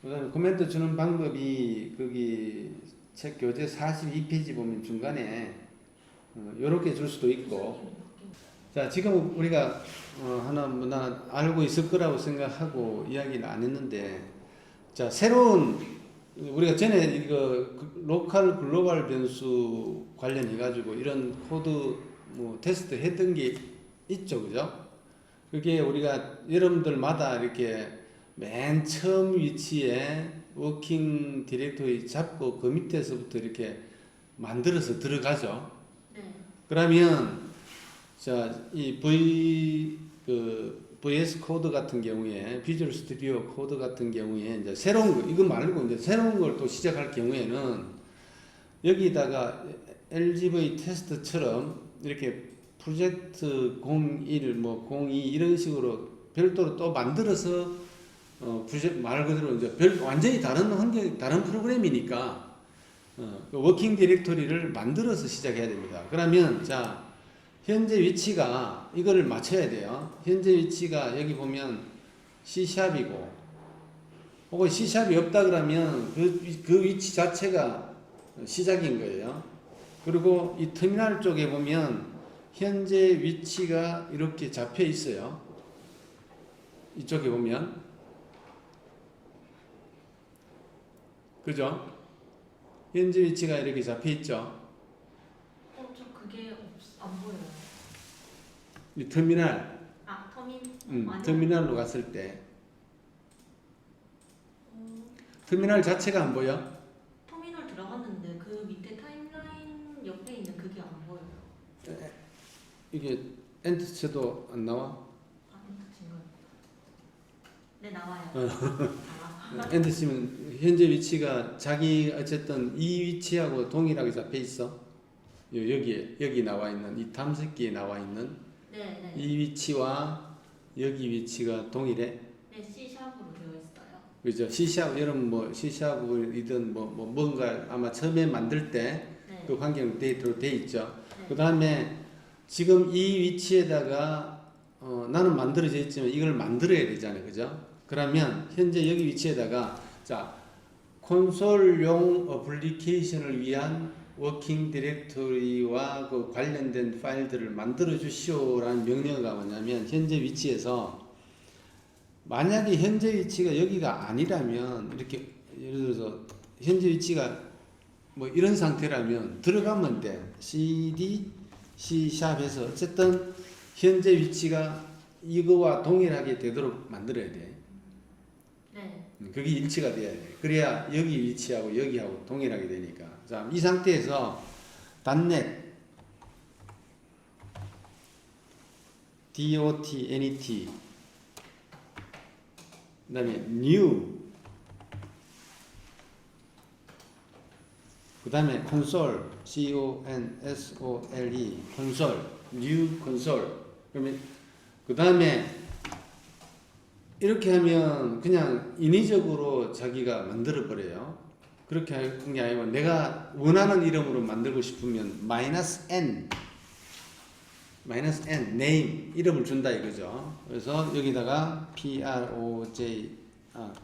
그 다음에 코멘트 주는 방법이 거기 책 교재 42페이지 보면 중간에 요렇게 줄 수도 있고, 자 지금 우리가 하나 알고 있을 거라고 생각하고 이야기를 안 했는데, 자 새로운 우리가 전에 이거 로컬 글로벌 변수 관련해 가지고 이런 코드 뭐 테스트 했던 게 있죠, 그죠? 그게 우리가 여러분들마다 이렇게 맨 처음 위치에 워킹 디렉토리 잡고 그 밑에서부터 이렇게 만들어서 들어가죠. 네. 그러면 자, 이 VS 코드 같은 경우에 비주얼 스튜디오 코드 같은 경우에 이제 새로운 거 이거 말고 이제 새로운 걸 또 시작할 경우에는 여기다가 LGV 테스트처럼 이렇게 프로젝트 01, 뭐 02 이런 식으로 별도로 또 만들어서 프로젝트 말 그대로 이제 완전히 다른 환경, 다른 프로그램이니까 그 워킹 디렉토리를 만들어서 시작해야 됩니다. 그러면 자 현재 위치가 이거를 맞춰야 돼요. 현재 위치가 여기 보면 C샵이고 혹은 C샵이 없다 그러면 그 위치 자체가 시작인 거예요. 그리고 이 터미널 쪽에 보면 현재 위치가 이렇게 잡혀 있어요. 이쪽에 보면 그죠? 현재 위치가 이렇게 잡혀 있죠. 저 그게 안 보여요. 이 터미널, 아, 터민? 터미널로 갔을 때 어, 터미널 자체가 안 보여? 터미널 들어갔는데 그 밑에 타임라인 옆에 있는 그게 안 보여요. 이게 엔터 쳐도 안 나와? 아, 엔터 친 거예요. 네, 나와요. 아, 엔터 치면 현재 위치가 자기 어쨌든 이 위치하고 동일하게 잡혀 있어. 여기 나와 있는 이 탐색기에 나와 있는 네, 네. 이 위치와 여기 위치가 동일해. 네, C샵으로 되어 있어요. 그죠? C샵 여러분 뭐 C샵이든 뭐 뭔가 아마 처음에 만들 때 네. 그 환경 데이터로 돼 있죠. 네. 그 다음에 지금 이 위치에다가 나는 만들어져 있지만 이걸 만들어야 되잖아요. 그죠? 그러면 현재 여기 위치에다가 자 콘솔용 어플리케이션을 위한 워킹 디렉토리와 그 관련된 파일들을 만들어 주시오라는 명령어가 뭐냐면 현재 위치에서 만약에 현재 위치가 여기가 아니라면 이렇게 예를 들어서 현재 위치가 뭐 이런 상태라면 들어가면 돼. CD C샵에서 어쨌든 현재 위치가 이거와 동일하게 되도록 만들어야 돼. 네. 그게 일치가 돼야 돼. 그래야 여기 위치하고 여기하고 동일하게 되니까. 자, 이 상태에서 .NET dot net 그 다음에 new 그 다음에 console console console new console 그러면 그 다음에 이렇게 하면 그냥 인위적으로 자기가 만들어 버려요. 그렇게 하는 게 아니고 내가 원하는 이름으로 만들고 싶으면 -n name 이름을 준다 이거죠. 그래서 여기다가 proj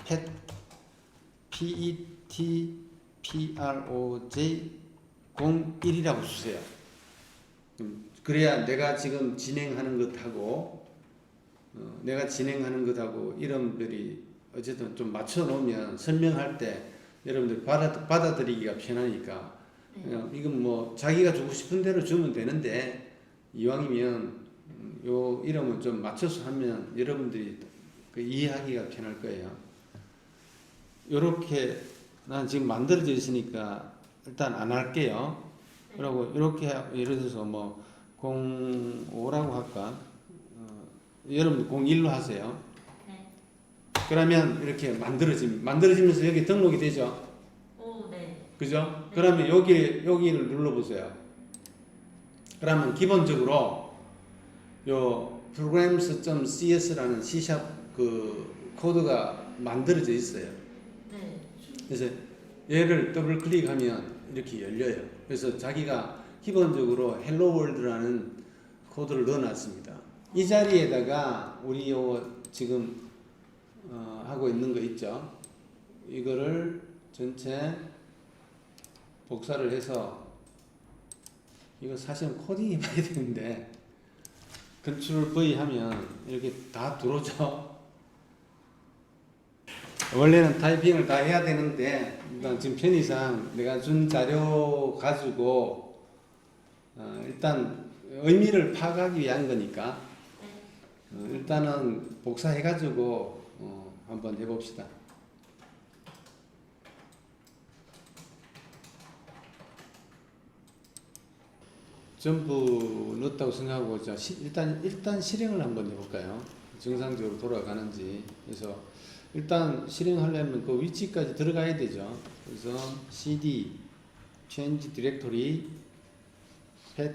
pet proj 01이라고 주세요. 그래야 내가 지금 진행하는 것하고 이름들이 어쨌든 좀 맞춰 놓으면 설명할 때 여러분들 받아들이기가 편하니까 이건 뭐 자기가 주고 싶은 대로 주면 되는데 이왕이면 요 이름은 좀 맞춰서 하면 여러분들이 그 이해하기가 편할 거예요. 요렇게 난 지금 만들어져 있으니까 일단 안 할게요. 그리고 이렇게 예를 들어서 뭐 05라고 할까? 여러분 01로 하세요. 네. 그러면 이렇게 만들어지면서 여기 등록이 되죠. 오, 네. 그죠? 네. 그러면 여기를 눌러보세요. 그러면 기본적으로 요 programs.cs라는 C샵 그 코드가 만들어져 있어요. 네. 그래서 얘를 더블 클릭하면 이렇게 열려요. 그래서 자기가 기본적으로 헬로 월드라는 코드를 넣어놨습니다. 이 자리에다가 우리 요 지금 하고 있는 거 있죠. 이거를 전체 복사를 해서 이거 사실은 코딩 해봐야 되는데 컨트롤 V 하면 이렇게 다 들어오죠. 원래는 타이핑을 다 해야 되는데 일단 지금 편의상 내가 준 자료 가지고 일단 의미를 파악하기 위한 거니까 일단은 복사해가지고 한번 해봅시다. 전부 넣었다고 생각하고 자, 일단 실행을 한번 해볼까요? 정상적으로 돌아가는지. 그래서 일단 실행하려면 그 위치까지 들어가야 되죠. 그래서 cd change directory pet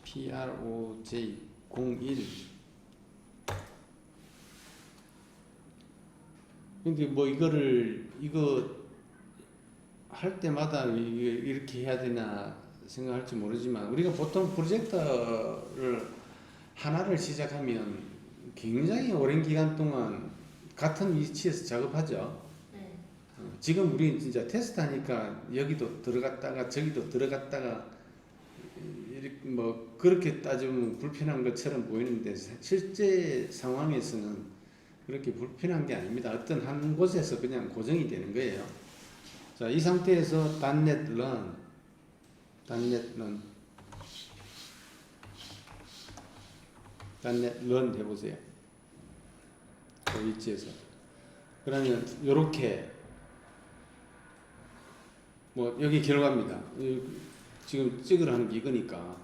proj 01. 근데 뭐 이거 할 때마다 이렇게 해야 되나 생각할지 모르지만 우리가 보통 프로젝트를 하나를 시작하면 굉장히 오랜 기간 동안 같은 위치에서 작업하죠. 네. 지금 우리 진짜 테스트하니까 여기도 들어갔다가 저기도 들어갔다가 이렇게 뭐 그렇게 따지면 불편한 것처럼 보이는데 실제 상황에서는 그렇게 불편한 게 아닙니다. 어떤 한 곳에서 그냥 고정이 되는 거예요. 자, 이 상태에서 .NET Run 해보세요. 그 위치에서. 그러면 요렇게 뭐 여기 결과입니다. 지금 찍으라는 게 이거니까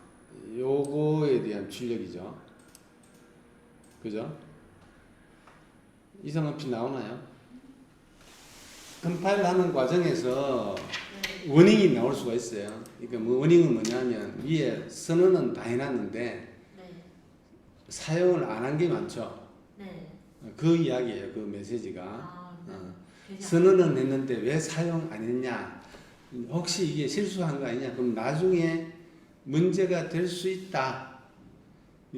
요거에 대한 출력이죠. 그죠? 이상 없이 나오나요? 컴파일 하는 과정에서 네. 워닝이 나올 수가 있어요. 그러니까 뭐 워닝은 뭐냐면 위에 선언은 다 해놨는데 네. 사용을 안 한 게 많죠. 네. 그 이야기예요. 그 메시지가. 아, 네. 되지 선언은 했는데 왜 사용 안 했냐? 혹시 이게 실수한 거 아니냐? 그럼 나중에 문제가 될 수 있다.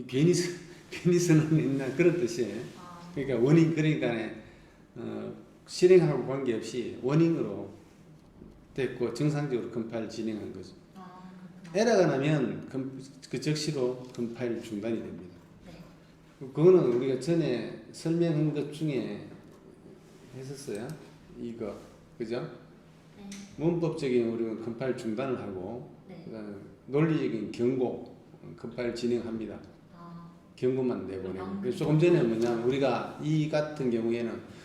괜히 선언했나 그런 뜻이에요. 아, 그러니까 워닝 그러니까 실행하고 관계없이 워닝으로 됐고 정상적으로 컴파일 진행한 거죠. 그렇구나. 에러가 나면 그 즉시로 컴파일 중단이 됩니다. 네. 그거는 우리가 전에 설명한 것 중에 했었어요. 이거 그죠? 네. 문법적인 우리는 컴파일 중단을 하고 네. 그다음에 논리적인 경고 컴파일 진행합니다. 아, 경고만 내보내고. 아, 그래서 조금 전에 뭐냐 우리가 이 같은 경우에는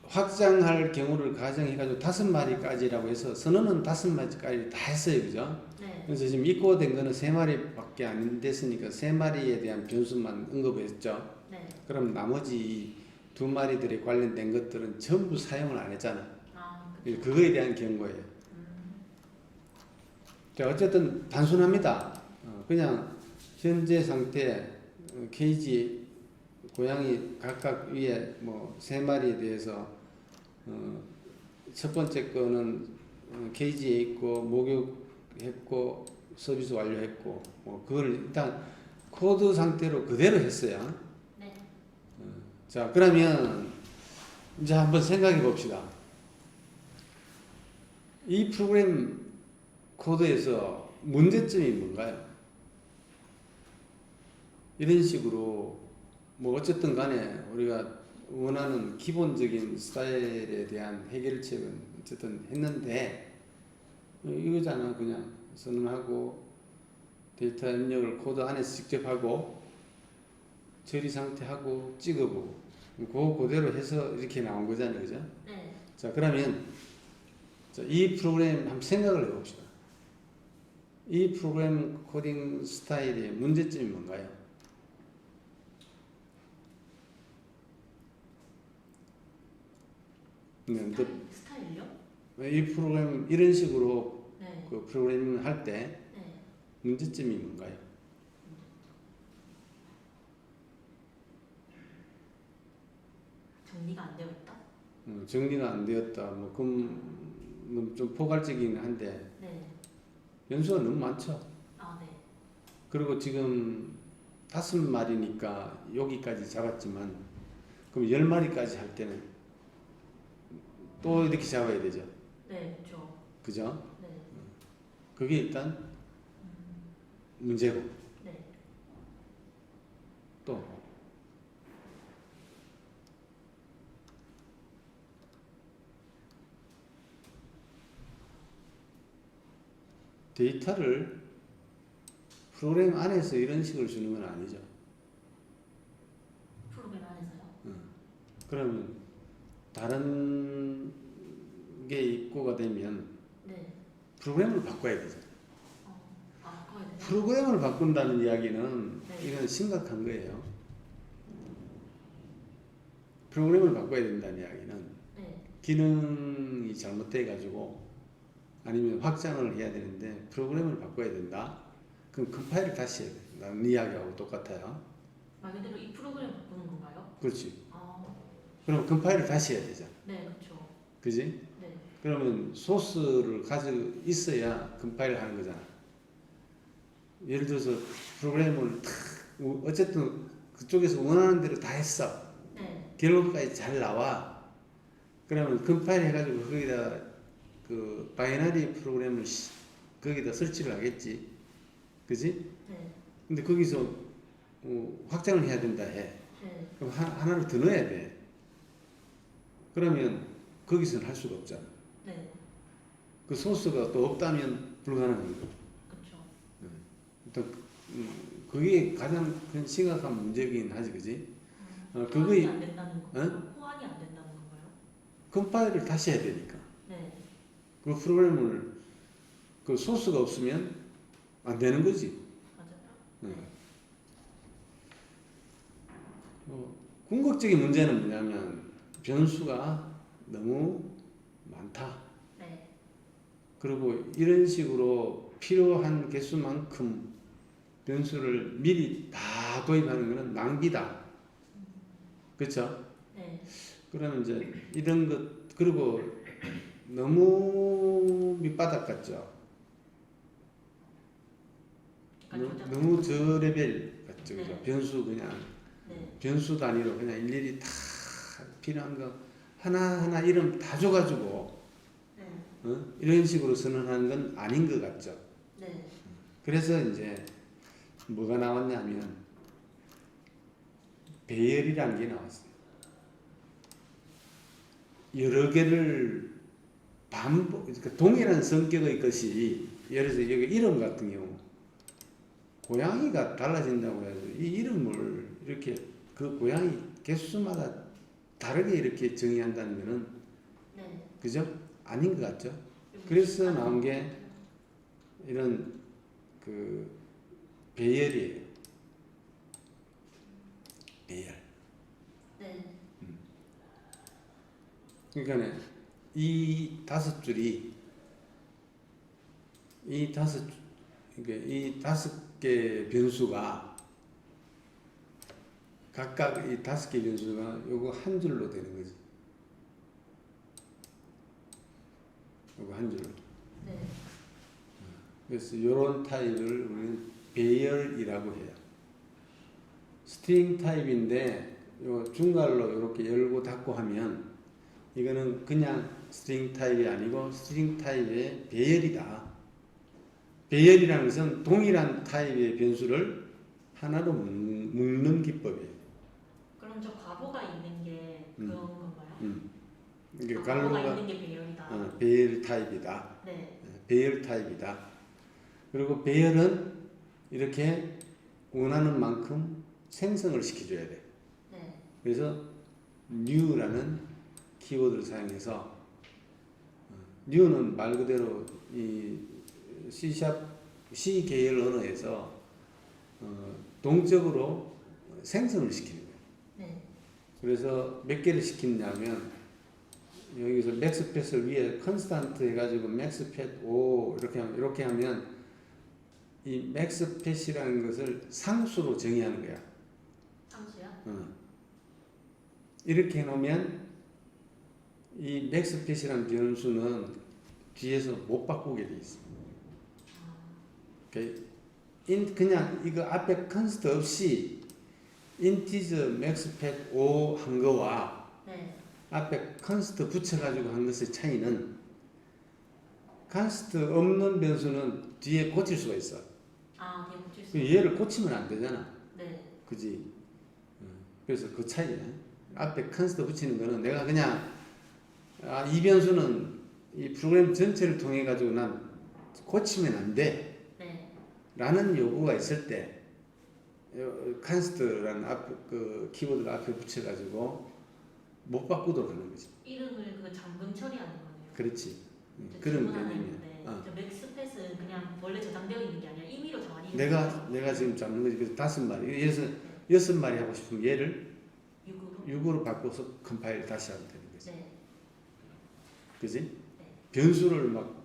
확장할 경우를 가정해가지고 5마리까지라고 해서 선언은 5마리까지 다 했어요, 그죠? 네. 그래서 지금 입고된 거는 3마리밖에 안 됐으니까 3마리에 대한 변수만 언급했죠. 네. 그럼 나머지 2마리들에 관련된 것들은 전부 사용을 안 했잖아. 아, 그래서 그거에 대한 경고예요. 음. 자, 어쨌든 단순합니다. 그냥 현재 상태 케이지 고양이 각각 위에 뭐 3마리에 대해서 첫 번째 거는 케이지에 있고 목욕했고 서비스 완료했고 뭐 그걸 일단 코드 상태로 그대로 했어요. 네. 자, 그러면 이제 한번 생각해 봅시다. 이 프로그램 코드에서 문제점이 뭔가요? 이런 식으로 뭐 어쨌든 간에 우리가 원하는 기본적인 스타일에 대한 해결책은 어쨌든 했는데 이거잖아. 그냥 선언하고 데이터 입력을 코드 안에서 직접 하고 처리 상태하고 찍어보고 그거 그대로 해서 이렇게 나온 거잖아요. 그죠? 네. 자, 그러면 자, 이 프로그램 한번 생각을 해봅시다. 이 프로그램 코딩 스타일의 문제점이 뭔가요? 네, 스타일요? 이 프로그램 이런 식으로 네. 그 프로그래밍을 할 때 네. 문제점이 뭔가요? 정리가 안 되어 있다? 정리가 안 되었다. 뭐 그럼 좀 포괄적이긴 한데 네. 변수가 너무 많죠. 아, 네. 그리고 지금 5마리니까 여기까지 잡았지만 그럼 10마리까지 할 때는 또 이렇게 잡아야 되죠. 네, 그렇죠. 그죠? 네. 그게 일단 문제고 네. 또 데이터를 프로그램 안에서 이런 식으로 주는 건 아니죠. 프로그램 안에서요? 그러면 다른 게 입고가 되면 네. 프로그램을 바꿔야 되죠. 바꿔야 돼요? 프로그램을 바꾼다는 이야기는 네. 이건 심각한 거예요. 프로그램을 바꿔야 된다는 이야기는 네. 기능이 잘못돼 가지고 아니면 확장을 해야 되는데 프로그램을 바꿔야 된다. 그럼 컴파일을 다시 해야 돼. 나는 이야기하고 똑같아요. 말 그대로 이 프로그램 바꾸는 건가요? 그렇지. 아, 그럼 컴파일을 다시 해야 되잖아. 네, 그렇죠. 그지? 네. 그러면 소스를 가지고 있어야 컴파일을 하는 거잖아. 예를 들어서 프로그램을 어쨌든 그쪽에서 원하는 대로 다 했어. 네. 결과까지 잘 나와. 그러면 컴파일 해가지고 거기다 그 바이너리 프로그램을 거기다 설치를 하겠지. 그지? 네. 근데 거기서 확장을 해야 된다 해. 네. 그럼 하나를 더 넣어야 돼. 그러면 거기서는 할 수가 없잖아. 네. 그 소스가 또 없다면 불가능한 거고. 그렇죠. 또 그게 가장 큰 심각한 문제긴 하지, 그지? 호환이 그거에 안 된다는 건가요? 호환이 안 된다는 건가요? 컴파일을 다시 해야 되니까. 네. 그 프로그램을 그 소스가 없으면 안 되는 거지. 맞아요. 궁극적인 문제는 뭐냐면 변수가 너무 많다. 네. 그리고 이런 식으로 필요한 개수만큼 변수를 미리 다 도입하는 것은 낭비다. 그렇죠? 네. 그러면 이제 이런 것 그리고 너무 밑바닥 같죠. 너무 저레벨 같죠. 그죠? 네. 변수 그냥 네. 변수 단위로 그냥 일일이 다 필요한 거 하나하나 이름 다 줘가지고 네. 이런 식으로 선언하는 건 아닌 것 같죠. 네. 그래서 이제 뭐가 나왔냐면 배열이라는 게 나왔어요. 여러 개를 그러니까 동일한 성격의 것이 예를 들어서 여기 이름 같은 경우 고양이가 달라진다고 해서 이 이름을 이렇게 그 고양이 개수마다 다르게 이렇게 정의한다는 것은 네. 그죠? 아닌 것 같죠? 그래서 나온 게 이런 그 배열이에요. 배열. 네. 그러니까 이 다섯 줄이 그러니까 이 다섯 개 변수가 각각 이 다섯 개 변수가 요거 한 줄로 되는 거지. 요거 한 줄로. 네. 그래서 요런 타입을 우리는 배열이라고 해요. 스트링 타입인데 요 중괄로 이렇게 열고 닫고 하면 이거는 그냥 스트링 타입이 아니고 스트링 타입의 배열이다. 배열이라는 것은 동일한 타입의 변수를 하나로 묶는 기법이에요. 그럼 저 괄호가 있는 게 그런 건가요? 이게 괄호가 갈로가 있는 게 배열이다. 배열 타입이다. 네. 배열 타입이다. 그리고 배열은 이렇게 원하는 만큼 생성을 시켜줘야 돼. 네. 그래서 new라는 키워드를 사용해서 new는 말 그대로 이 C 계열 언어에서 동적으로 생성을 시키는 거예요. 네. 그래서 몇 개를 시키냐면 여기서 맥스팻을 위에 컨스탄트 해가지고 맥스팻 5 이렇게 하면 이 맥스팻이라는 것을 상수로 정의하는 거야. 상수요? 이렇게 해놓으면 이 맥스팻이라는 변수는 뒤에서 못 바꾸게 돼 있어. 그냥 이거 앞에 컨스트 없이 인티저 맥스팻 5 한 거와 네. 앞에 컨스트 붙여가지고 한 것의 차이는 컨스트 없는 변수는 뒤에 고칠 수가 있어. 뒤에 붙일 수 얘를 고치면 안 되잖아. 네. 그지? 그래서 그 차이야. 앞에 컨스트 붙이는 거는 내가 그냥 이 변수는 이 프로그램 전체를 통해 가지고 난 고치면 안 돼. 네. 라는 요구가 있을 때 칸스트라는 그 키보드를 앞에 붙여가지고 못 바꾸도록 하는 거지. 이름을 그 잠금 처리하는 거네요. 그렇지. 저 그런 질문 하나 개념이야. 있는데 어. 저 맥스팻은 그냥 원래 저장되어 있는 게 아니라 임의로 정하는 내가 지금 잡는 거지. 그래서 5마리. 여섯 마리 하고 싶으면 얘를 6으로 6으로 바꿔서 컴파일 다시 하면 되는 거지. 네. 그지? 네. 변수를 막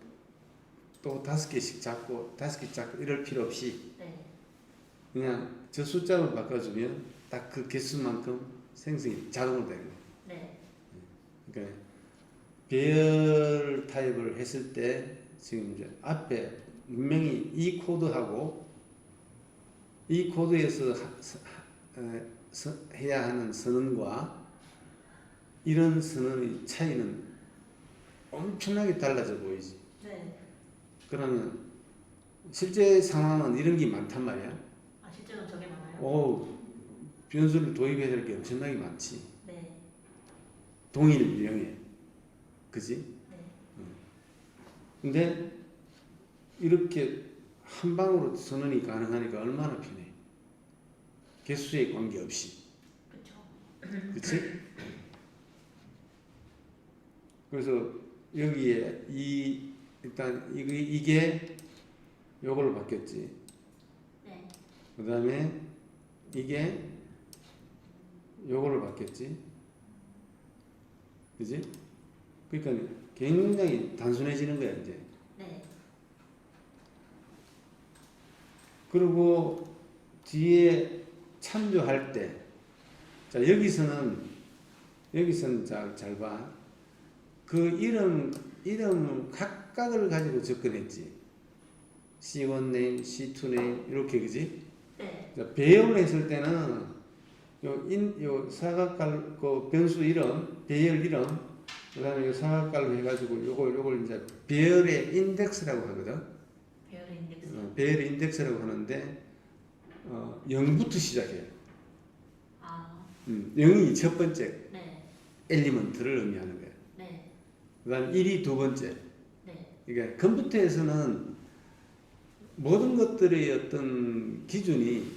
또 5개씩 잡고 5개 잡고 이럴 필요 없이 네. 그냥 저 숫자로 바꿔주면 딱 그 개수만큼 생성이 자동으로 되는 거야. 네. 그러니까 배열 타입을 했을 때 지금 이제 앞에 분명히 이 코드하고 이 코드에서 해야 하는 선언과 이런 선언의 차이는 엄청나게 달라져 보이지. 네. 그러면 실제 상황은 이런 게 많단 말이야. 아 실제로 저게 많아요? 오, 변수를 도입해야 될 게 엄청나게 많지. 네. 동일 유형에. 그지? 네. 근데 이렇게 한 방으로 선언이 가능하니까 얼마나 편해. 개수에 관계없이. 그렇죠. 그치? 그래서 여기에 일단 이게 요걸로 바뀌었지. 네. 그 다음에 이게 요걸로 바뀌었지. 그지? 그러니까 굉장히 단순해지는 거야, 이제. 네. 그리고 뒤에 참조할 때, 자, 여기서는 잘 봐. 그 이름 각각을 가지고 접근했지. C1 name, C2 name, 이렇게, 그지? 네. 자, 배열을 했을 때는 요 사각깔, 그 변수 이름, 배열 이름, 그 다음에 요 사각깔로 해가지고 요걸 이제 배열의 인덱스라고 하거든. 배열 인덱스. 배열 인덱스라고 하는데, 0부터 시작해요. 아. 0이 첫 번째 네. 엘리먼트를 의미하는 거예요. 네. 그 다음 1이 두 번째. 네. 그러니까 컴퓨터에서는 모든 것들의 어떤 기준이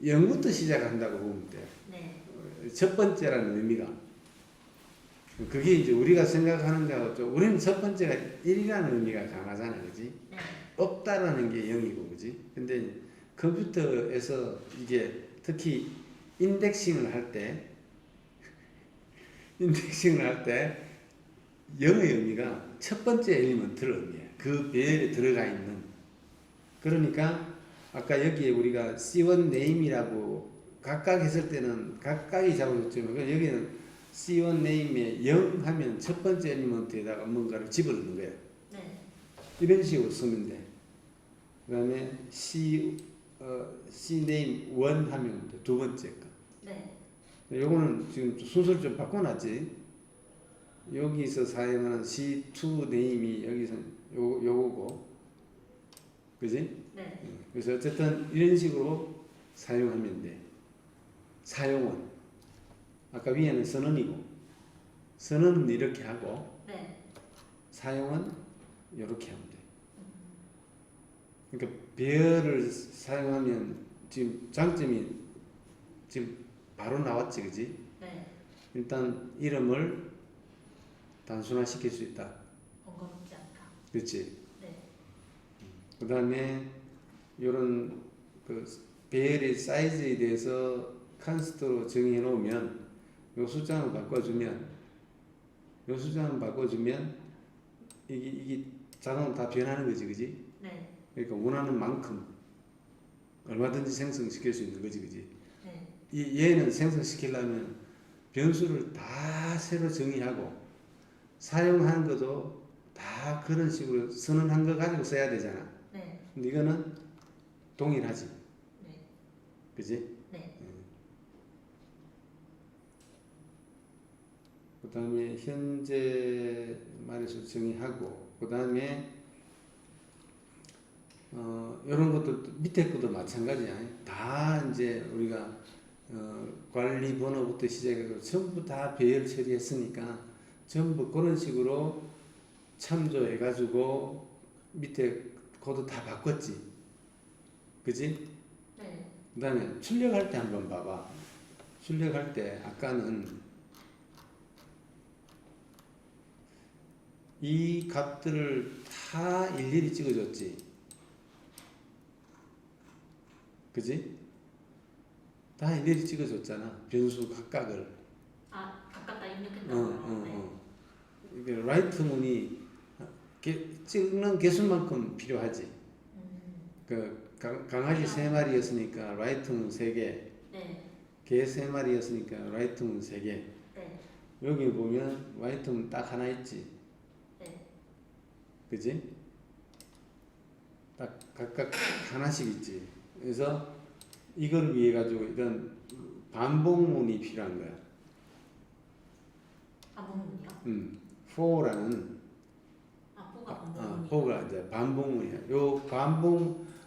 0부터 시작한다고 보면 돼요. 네. 첫 번째라는 의미가. 그게 이제 우리가 생각하는 거하고 좀, 우리는 첫 번째가 1이라는 의미가 강하잖아, 그지? 네. 없다라는 게 0이고, 그지? 근데 컴퓨터에서 이게 특히 인덱싱을 할 때, 영의 의미가 첫 번째 엘리먼트를 의미해. 그 배열에 들어가 있는. 그러니까 아까 여기에 우리가 C1 name이라고 각각 했을 때는 각각이 잡아줬지만 여기는 C1 name에 0 하면 첫 번째 엘리먼트에다가 뭔가를 집어넣는 거예요. 네. 이런 식으로 쓰면 돼. 그 다음에 C name 1 하면 두 번째 거. 네. 요거는 지금 순서를 좀 바꿔놨지. 여기서 사용하는 C2 name이 여기서 요거고, 그지? 네. 그래서 어쨌든 이런 식으로 사용하면 돼. 사용은 아까 위에는 선언이고, 선언은 이렇게 하고 네. 사용은 이렇게 하면 돼. 그러니까 배열을 사용하면 지금 장점이 지금 바로 나왔지, 그지? 네. 일단 이름을 단순화시킬 수 있다. 번거롭지 않다. 그렇지. 네. 그 다음에 이런 그 배열의 사이즈에 대해서 칸스트로 정의해 놓으면 요 숫자만 바꿔주면 이게 자동으로 다 변하는 거지, 그지? 네. 그러니까 원하는 만큼 얼마든지 생성시킬 수 있는 거지, 그지? 네. 얘는 생성시키려면 변수를 다 새로 정의하고 사용하는 것도 다 그런 식으로 선언한 거 가지고 써야 되잖아. 네. 근데 이거는 동일하지. 네. 그지? 네. 그 다음에 현재 말에서 정의하고, 그 다음에 이런 것도 밑에 것도 마찬가지야. 다 이제 우리가 관리 번호부터 시작해서 전부 다 배열 처리했으니까 전부 그런 식으로 참조해가지고 밑에 코드 다 바꿨지. 그지? 네. 그 다음에 출력할 때 한번 봐봐. 출력할 때 아까는 이 값들을 다 일일이 찍어줬지. 그지? 다 일일이 찍어줬잖아. 변수 각각을. 아, 각각 다 어, 입력했다고요? 네. 이게 라이트 문이 찍는 개수만큼 필요하지. 그 강아지 3마리였으니까 라이트 문 3개, 네. 개 3마리였으니까 라이트 문 3개. 네. 여기 보면 라이트 문 딱 하나 있지. 네. 그지? 딱 각각 하나씩 있지. 그래서 이걸 위해 가지고 이런 반복문이 필요한 거야. 반복문이요? for라는 포가 반복문이요? for가 이제 반복문이야. 요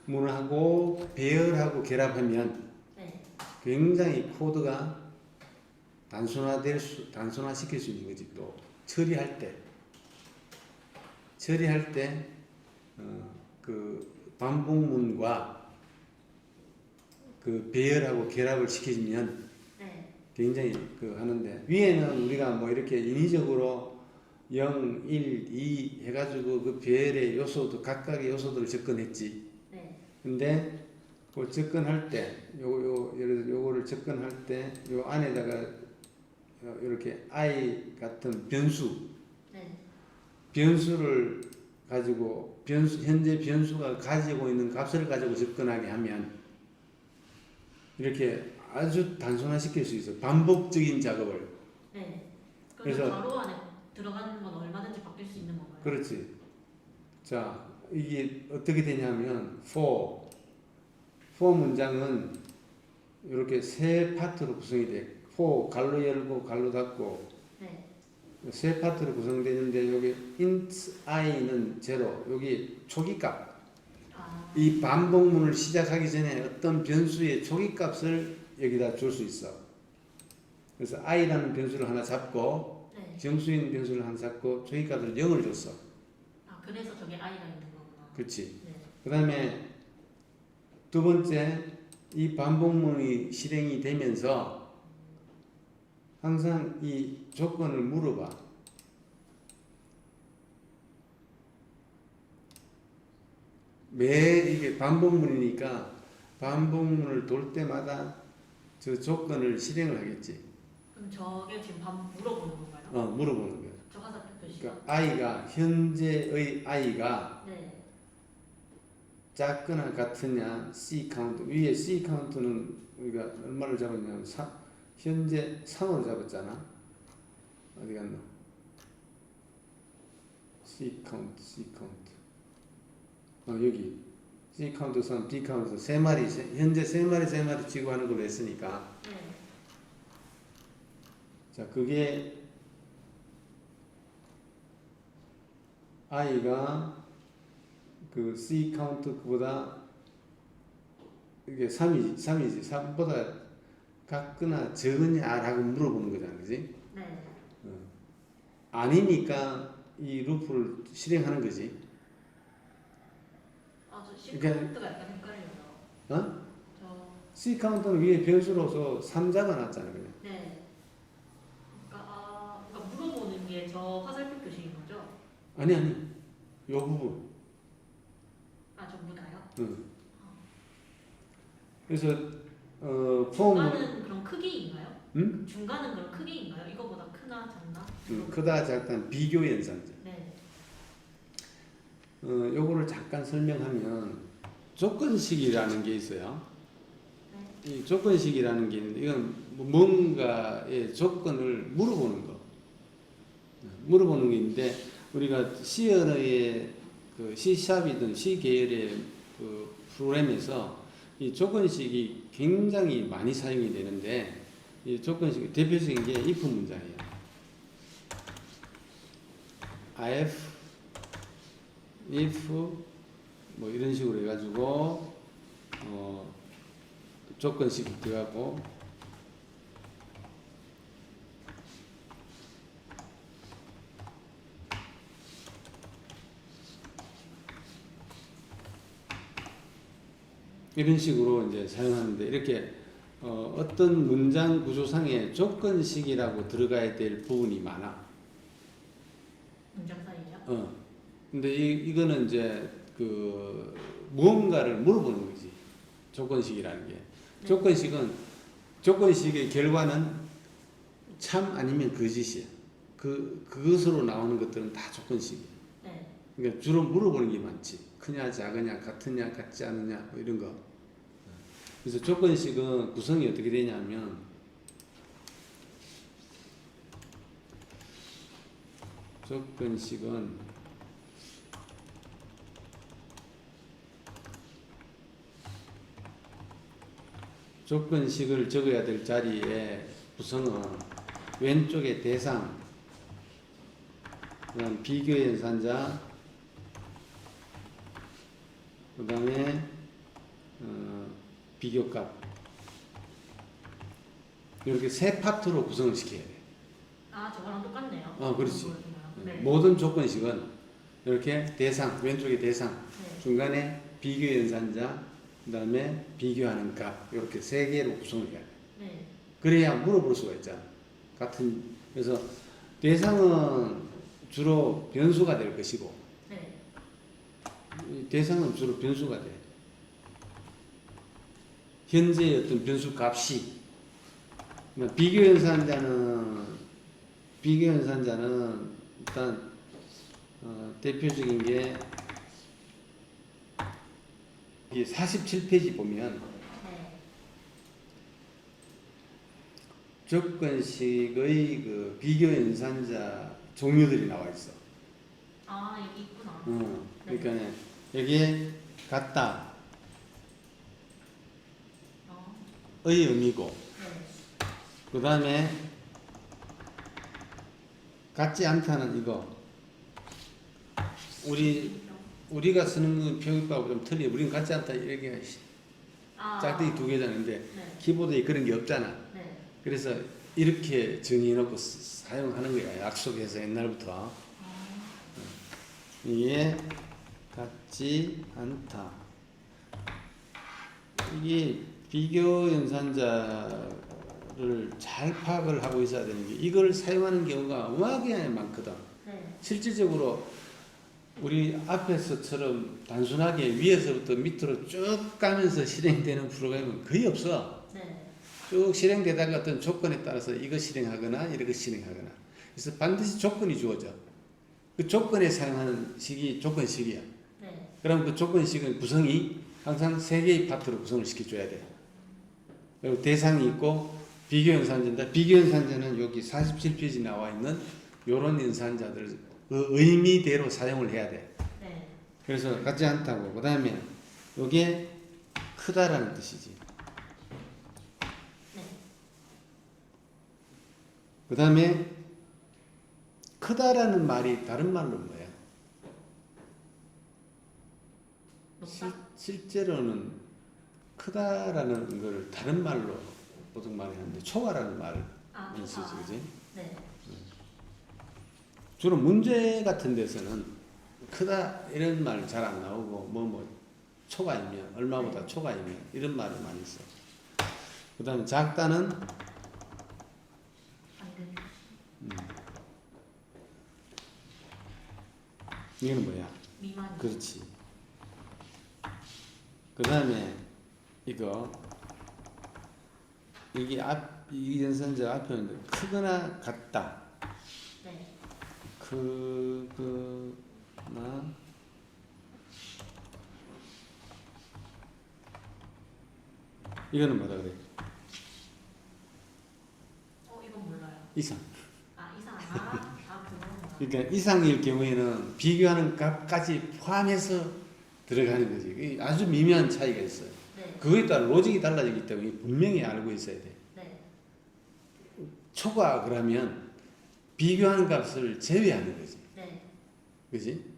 반복문하고 배열하고 결합하면 네. 굉장히 코드가 단순화시킬 수 있는 거지. 또 처리할 때 그 반복문과 그 배열하고 결합을 시키면 네. 굉장히 하는데, 위에는 우리가 뭐 이렇게 인위적으로 0, 1, 2 해가지고 그 배열의 요소도 각각의 요소들을 접근했지. 네. 근데 그 접근할 때 예를 들어 요거를 접근할 때 요 안에다가 이렇게 i 같은 네. 변수를 가지고 현재 변수가 가지고 있는 값을 가지고 접근하게 하면 이렇게 아주 단순화시킬 수 있어. 반복적인 작업을. 네. 그래서 가로 안에 들어가는 건 얼마든지 바뀔 수 있는 건가요? 그렇지. 자, 이게 어떻게 되냐면 for 문장은 이렇게 세 파트로 구성이 돼. for 갈로 열고 갈로 닫고 네. 세 파트로 구성되는데, 여기 int i는 0, 여기 초기값. 아, 이 반복문을 시작하기 전에 어떤 변수의 초기값을 여기다 줄 수 있어. 그래서 i라는 변수를 하나 잡고 네. 정수인 변수를 하나 잡고 초기값을 0을 줬어. 아, 그래서 저게 i가 있는 거구나. 그렇지. 네. 그 다음에 두 번째, 이 반복문이 실행이 되면서 항상 이 조건을 물어봐. 매 이게 반복문이니까 반복문을 돌 때마다 저 조건을 실행을 하겠지. 그럼 저게 지금 물어보는 건가요? 물어보는 거야. 저 화살표 표시. 그러니까 i가 현재의 i가 네. 작거나 같으냐, C 카운트. 위에 C 카운트는 우리가 얼마를 잡았냐면 현재 3으로 잡았잖아. 어디 갔나? C 카운트. 여기 C 카운트 3, B 카운트 3마리, 현재 3마리 치고 하는 걸로 했으니까. 네. 자, 그게 i가 그 C 카운트보다 이게 3이지. 3보다 같거나 적으냐라고 물어보는 거잖아. 그지? 네. 아니니까 이 루프를 실행하는 거지. 아, 저 그러니까- 시카운트가 약간 헷갈려요. 어? 저 C 카운트는 위에 변수로서 3 잡아놨잖아. 그냥. 네. 그러니까 물어보는 게 저 화살표 표시인 거죠? 아니. 요 부분. 아, 전부 다요? 응. 그래서 폼 중간은 그럼 크기인가요? 응? 중간은 그럼 크기인가요? 이거보다 크나 작나? 크다 작다는 비교 현상이죠. 네. 요거를 잠깐 설명하면 조건식이라는 게 있어요. 네. 이 조건식이라는 게 있는데, 이건 뭔가의 조건을 물어보는 거. 물어보는 게 있는데, 우리가 C 언어의 그 C#이든 C 계열의 그 프로그램에서 이 조건식이 굉장히 많이 사용이 되는데, 이 조건식 대표적인 게 if 문장이에요. if 뭐 이런 식으로 해가지고 조건식 들어가고, 이런 식으로 이제 사용하는데 이렇게 어떤 문장 구조상에 조건식이라고 들어가야 될 부분이 많아. 문장 사이에요? 근데 이거는 이제 그 무언가를 물어보는 거지. 조건식이라는 게. 네. 조건식의 결과는 참 아니면 거짓이야. 그것으로 나오는 것들은 다 조건식이야. 네. 그러니까 주로 물어보는 게 많지. 크냐, 작으냐, 같으냐, 같지 않느냐, 뭐 이런 거. 그래서 조건식은 구성이 어떻게 되냐면, 조건식을 적어야 될 자리에 구성은 왼쪽에 대상, 그다음 비교 연산자, 그다음에 비교값, 이렇게 세 파트로 구성을 시켜야 돼. 아, 저거랑 똑같네요. 그렇지. 네. 모든 조건식은 이렇게 대상, 왼쪽에 대상, 네. 중간에 비교 연산자, 그다음에 비교하는 값, 이렇게 세 개로 구성을 해야 돼. 네. 그래야 물어볼 수가 있잖아. 그래서 대상은 주로 변수가 될 것이고, 네. 이 대상은 주로 변수가 돼. 현재의 어떤 변수 값이, 비교 연산자는 일단 대표적인 게 이 47페이지 보면 네. 조건식의 그 비교 연산자 종류들이 나와 있어. 아, 여기 있구나. 그러니까 여기에 같다, 의 의미고, 네. 그 다음에 같지 않다는 이거. 우리가 쓰는 표기법하고 좀 틀려. 우리는 같지 않다 이렇게 짝대기 두 개잖아요. 네. 키보드에 그런 게 없잖아. 네. 그래서 이렇게 정의해놓고 사용하는 거야. 약속해서 옛날부터. 이게 같지 않다. 이게 비교 연산자를 잘 파악을 하고 있어야 되는 게, 이걸 사용하는 경우가 어마하게 많거든. 네. 실질적으로 우리 앞에서처럼 단순하게 위에서부터 밑으로 쭉 가면서 실행되는 프로그램은 거의 없어. 네. 쭉 실행되다가 어떤 조건에 따라서 이거 실행하거나 이거 실행하거나. 그래서 반드시 조건이 주어져. 그 조건에 사용하는 식이 조건식이야. 네. 그럼 그 조건식은 구성이 항상 세 개의 파트로 구성을 시켜줘야 돼. 그리고 대상이 있고 비교 연산자인데, 비교 연산자는 여기 47페이지 나와 있는 요런 연산자들 그 의미대로 사용을 해야 돼. 네. 그래서 같지 않다고. 그 다음에 이게 크다라는 뜻이지. 네. 그 다음에 크다라는 말이 다른 말로 뭐야? 높다? 실제로는 크다라는 걸 다른 말로 보통 많이 하는데 초과라는 말을 쓰지, 그지? 네. 주로 문제 같은 데서는 크다 이런 말 잘 안 나오고 초과이면, 얼마보다 초과이면 이런 말을 많이 써. 그 다음에 작다는 안 돼. 이거는 뭐야? 미만. 그렇지. 그 다음에 이 연산자 앞에 있는데 크거나 같다. 네. 크거나 이거는 뭐라 그래? 이건 몰라요. 이상. 이상. 그거구나. 그러니까 이상일 경우에는 비교하는 값까지 포함해서 들어가는 거지. 아주 미묘한 차이가 있어요. 네. 그거에 따라 로직이 달라지기 때문에 분명히 알고 있어야 돼. 네. 초과 그러면 비교하는 값을 제외하는 거지. 네. 그지?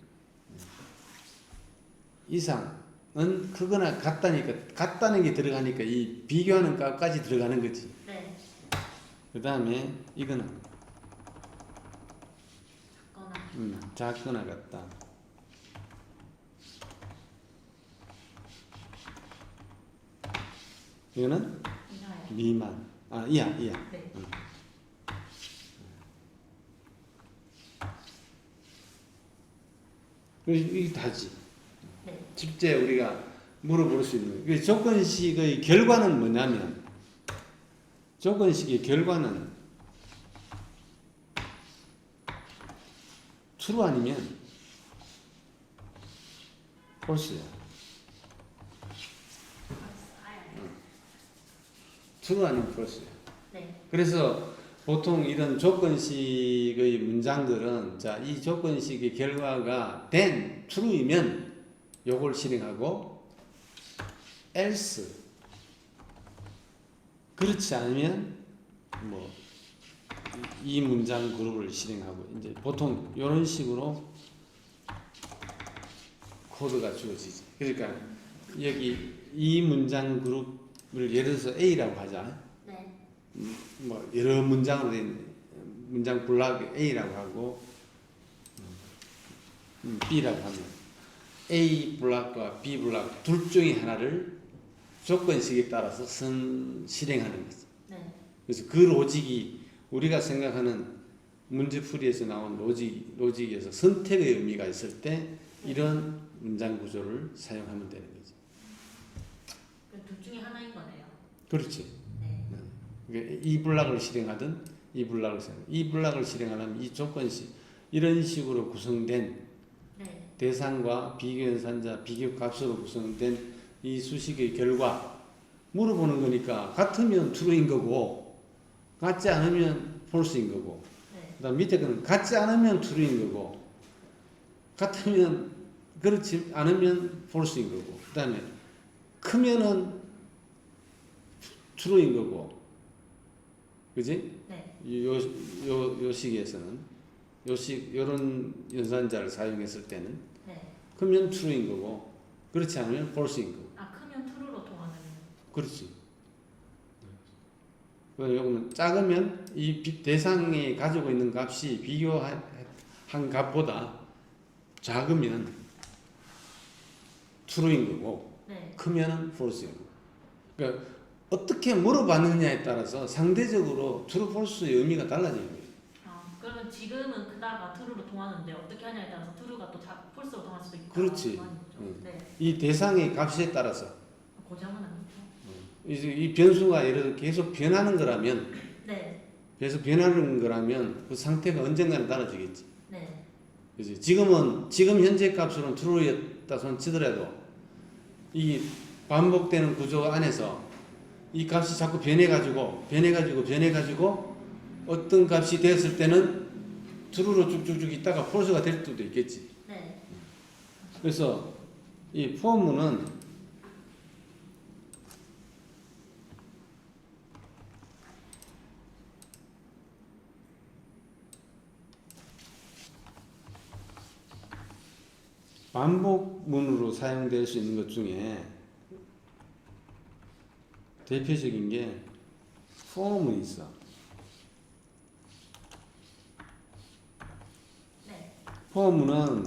이상은 크거나 같다는 게 들어가니까 이 비교하는 값까지 들어가는 거지. 네. 그 다음에 이거는 작거나 같다. 이거는 이하예요. 미만. 이하. 네. 이게 다지. 네. 실제 우리가 물어볼 수 있는 그 조건식의 결과는 뭐냐면 조건식의 결과는 true 아니면 false야. true 아니면 false야. 네. 그래서 보통 이런 조건식의 문장들은 자, 이 조건식의 결과가 then true이면 요걸 실행하고 else 그렇지 않으면 뭐 이 문장 그룹을 실행하고 이제 보통 이런 식으로 코드가 주어지지. 그러니까 여기 이 문장 그룹을 예를 들어서 A라고 하자. 네. 뭐 여러 문장으로 된 문장 블락 A라고 하고 B라고 하면 A 블락과 B 블락 둘 중에 하나를 조건식에 따라서 실행하는 거죠. 네. 그래서 그 로직이 우리가 생각하는 문제풀이에서 나온 로직에서 선택의 의미가 있을 때 이런 문장 구조를 사용하면 되는 거죠. 둘 중에 하나인 거네요. 그렇지. 네. 그러니까 이 블락을 실행하든 이 블락을 실행하려면 이 조건식 이런 식으로 구성된 네. 대상과 비교연산자 비교값으로 구성된 이 수식의 결과 물어보는 거니까 같으면 true인 거고 같지 않으면 false인 거고 네. 그다음 밑에 거는 같지 않으면 true인 거고 같으면 그렇지 않으면 false인 거고 그다음에 크면은 true인 거고 그지? 네. 요 시기에서는 요런 연산자를 사용했을 때는 네. 크면 true인 거고 그렇지 않으면 false인 거고 크면 true로 통하는. 그렇지. 요거는 작으면 이 대상이 가지고 있는 값이 비교한 값보다 작으면 true인 거고 네. 크면 false인 거고. 그러니까 어떻게 물어봤느냐에 따라서 상대적으로 true, false의 의미가 달라지는 거예요. 그러면 지금은 크다가 true로 통하는데 어떻게 하냐에 따라서 true가 또 false로 통할 수도 있다. 그렇지. 네. 이 대상의 값에 따라서 고정은 아니죠. 이 변수가 예를 들어 계속 변하는 거라면 네. 계속 변하는 거라면 그 상태가 언젠가는 달라지겠지. 네. 그지? 지금 현재 값으로는 true였다 손 치더라도 이 반복되는 구조 안에서 이 값이 자꾸 변해가지고 어떤 값이 됐을 때는 true로 쭉쭉쭉 있다가 false가 될 수도 있겠지. 네. 그래서 이 포문은 반복문으로 사용될 수 있는 것 중에 대표적인 게 form이 있어. 네. form은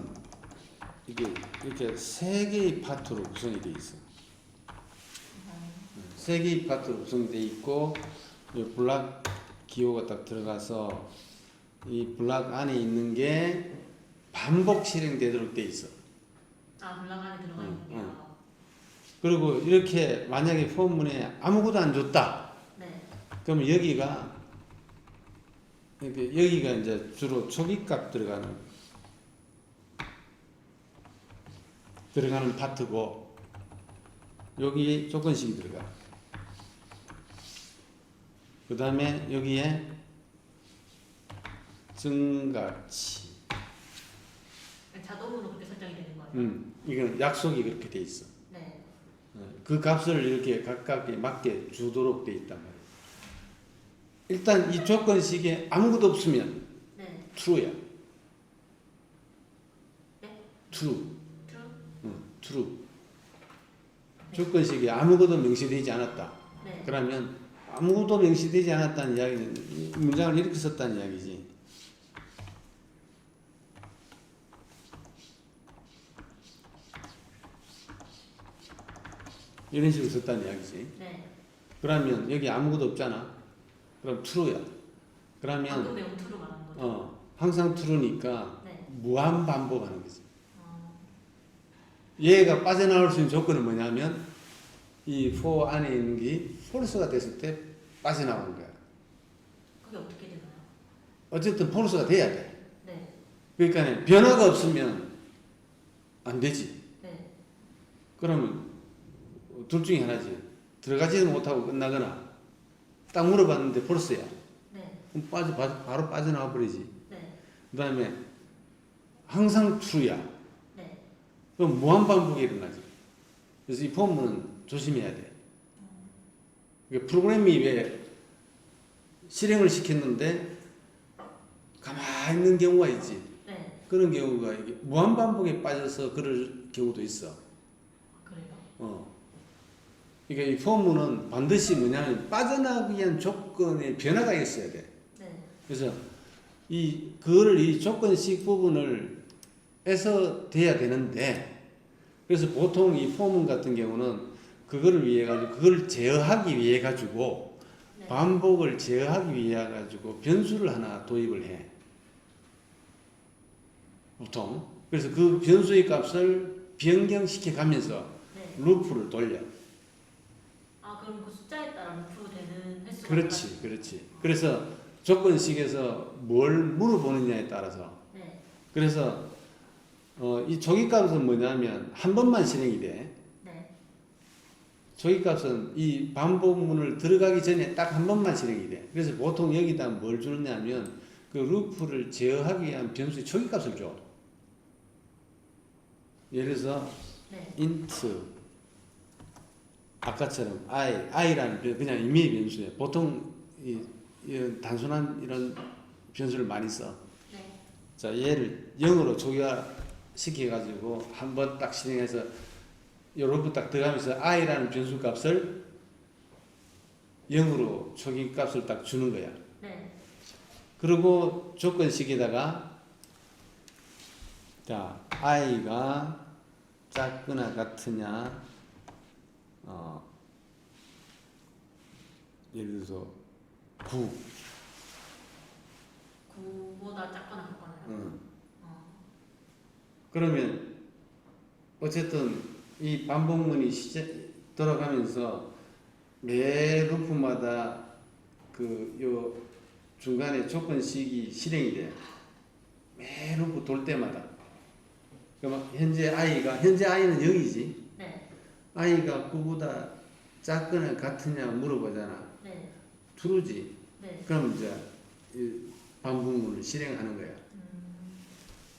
이렇게 세 개의 파트로 구성이 돼 있어. 세 개의 파트로 구성돼 있고 이 블락 기호가 딱 들어가서 이 블락 안에 있는 게 반복 실행되도록 돼 있어. 블락 안에 들어가 있는 게요. 그리고 이렇게 만약에 포문에 아무것도 안 줬다. 네. 그러면 여기가 이제 주로 초기값 들어가는 파트고 여기 조건식이 들어가. 그 다음에 여기에 증가치. 자동으로 그렇게 설정이 되는 거예요. 이건 약속이 그렇게 돼 있어. 네. 그 값을 이렇게 각각에 맞게 주도록 돼 있단 말이야. 일단 이 조건식에 아무것도 없으면 네. true야. 네? true. true? true. 조건식에 아무것도 명시되지 않았다. 네. 그러면 아무것도 명시되지 않았다는 이야기는 이 문장을 이렇게 썼다는 이야기지. 이런 식으로 썼다는 이야기지. 네. 그러면 여기 아무것도 없잖아. 그럼 true야. 방금 그러면 배운 true 말하는 거죠? 항상 true니까 네. 무한 반복하는 거지. 어, 얘가 빠져나올 수 있는 조건은 뭐냐면 이 for 안에 있는 게 false가 됐을 때 빠져나오는 거야. 그게 어떻게 되나요? 어쨌든 false가 돼야 돼. 네. 그러니까 변화가 없으면 안 되지. 네. 그러면 둘 중에 하나지. 들어가지도 못하고 끝나거나 딱 물어봤는데 false야. 네. 그럼 바로 빠져나와 버리지. 네. 그 다음에 항상 true야. 네. 그럼 무한 반복이 일어나지. 그래서 이 포문은 조심해야 돼. 그러니까 프로그램이 왜 실행을 시켰는데 가만히 있는 경우가 있지. 네. 그런 경우가 이게 무한 반복에 빠져서 그럴 경우도 있어. 그래요? 그러니까 이 포문은 반드시 뭐냐면 빠져나가기 위한 조건의 변화가 있어야 돼. 네. 그래서 그거를 이 조건식 부분을 해서 돼야 되는데, 그래서 보통 이 포문 같은 경우는 그거를 위해 가지고 그걸 제어하기 위해 가지고 네. 반복을 제어하기 위해 가지고 변수를 하나 도입을 해. 보통. 그래서 그 변수의 값을 변경시켜 가면서 네. 루프를 돌려. 아, 그럼 그 숫자에 따라 루프 되는 횟수가 그렇지, 그렇지. 그래서 조건식에서 뭘 물어보느냐에 따라서. 네. 그래서 이 조기값은 뭐냐면 한 번만 실행이 돼. 네. 조기값은 이 반복문을 들어가기 전에 딱 한 번만 실행이 돼. 그래서 보통 여기다 뭘 주느냐면 그 루프를 제어하기 위한 변수의 조기값을 줘. 예를 들어서 네. int 아까처럼 i라는 그냥 임의 변수예요. 보통 이런 단순한 이런 변수를 많이 써. 네. 자, 얘를 0으로 초기화 시켜가지고 한번 딱 실행해서 요 루프 딱 들어가면서 i라는 변수 값을 0으로 초기 값을 딱 주는 거야. 네. 그리고 조건식에다가 자, i가 작거나 같으냐, 예를 들어서 9. 9보다 작거나 같거나요? 그러면 어쨌든 이 반복문이 돌아가면서 매 루프마다 요 중간에 조건식이 실행이 돼. 매 루프 돌 때마다. 그러면 현재 i는 0이지. 네. i가 9보다 작거나 같으냐 물어보잖아. 네. true지. 네. 그럼 이제 이 반복문을 실행하는 거야.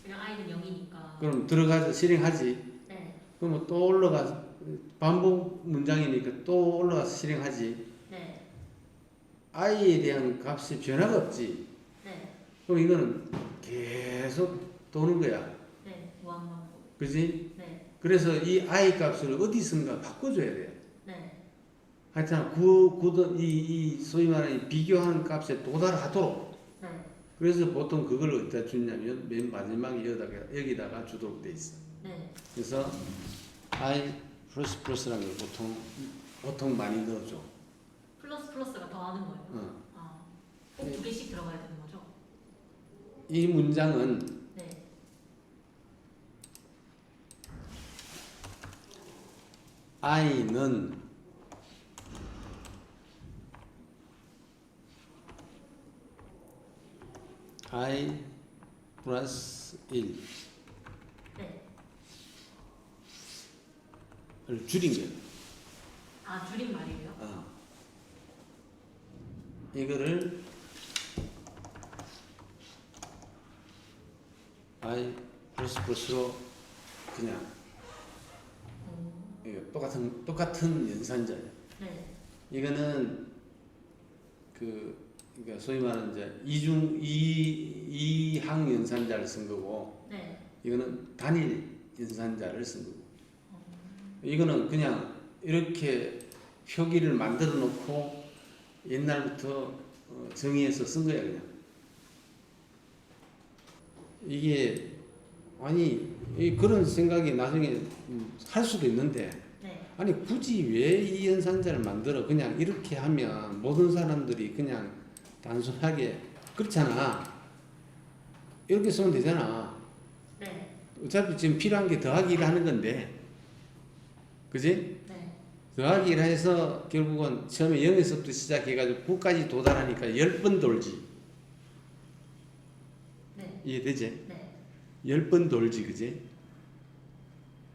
그냥 i는 0이니까. 그럼 들어가서 실행하지. 네. 그러면 또 올라가서 반복 문장이니까 또 올라가서 실행하지. 네. i에 대한 값이 변화가 없지. 네. 그럼 이거는 계속 도는 거야. 네. 무한반복. 그지? 네. 그래서 이 i 값을 어디선가 바꿔줘야 돼. 네. 하여튼 이 소위 말하는 비교하는 값에 도달하도록. 네. 그래서 보통 그걸 어디다 주냐면 맨 마지막에 여기다가 주도록 돼 있어. 네. 그래서 i 플러스 플러스라는 걸 보통 많이 넣어줘. 플러스가 더하는 거예요? 아, 꼭 2개씩 들어가야 되는 거죠? 이 문장은 네. i는 i 플러스 1을 네. 줄인 거예요. 아, 줄임말이에요? 이거를 i 플러스 플러스로 그냥 이거 똑같은 연산자예요. 네. 이거는 그러니까 소위 말하는 이제 이항 연산자를 쓴 거고, 네. 이거는 단일 연산자를 쓴 거고. 이거는 그냥 이렇게 표기를 만들어 놓고 옛날부터 정의해서 쓴 거야, 그냥. 이게, 아니, 그런 생각이 나중에 할 수도 있는데, 네. 아니 굳이 왜 이 연산자를 만들어? 그냥 이렇게 하면 모든 사람들이 그냥 단순하게 그렇잖아. 이렇게 쓰면 되잖아. 네. 어차피 지금 필요한 게 더하기 1을 하는 건데, 그지? 네. 더하기 1 해서 결국은 처음에 0에서부터 시작해가지고 9까지 도달하니까 10번 돌지. 네. 이해되지? 네. 10번 돌지, 그지?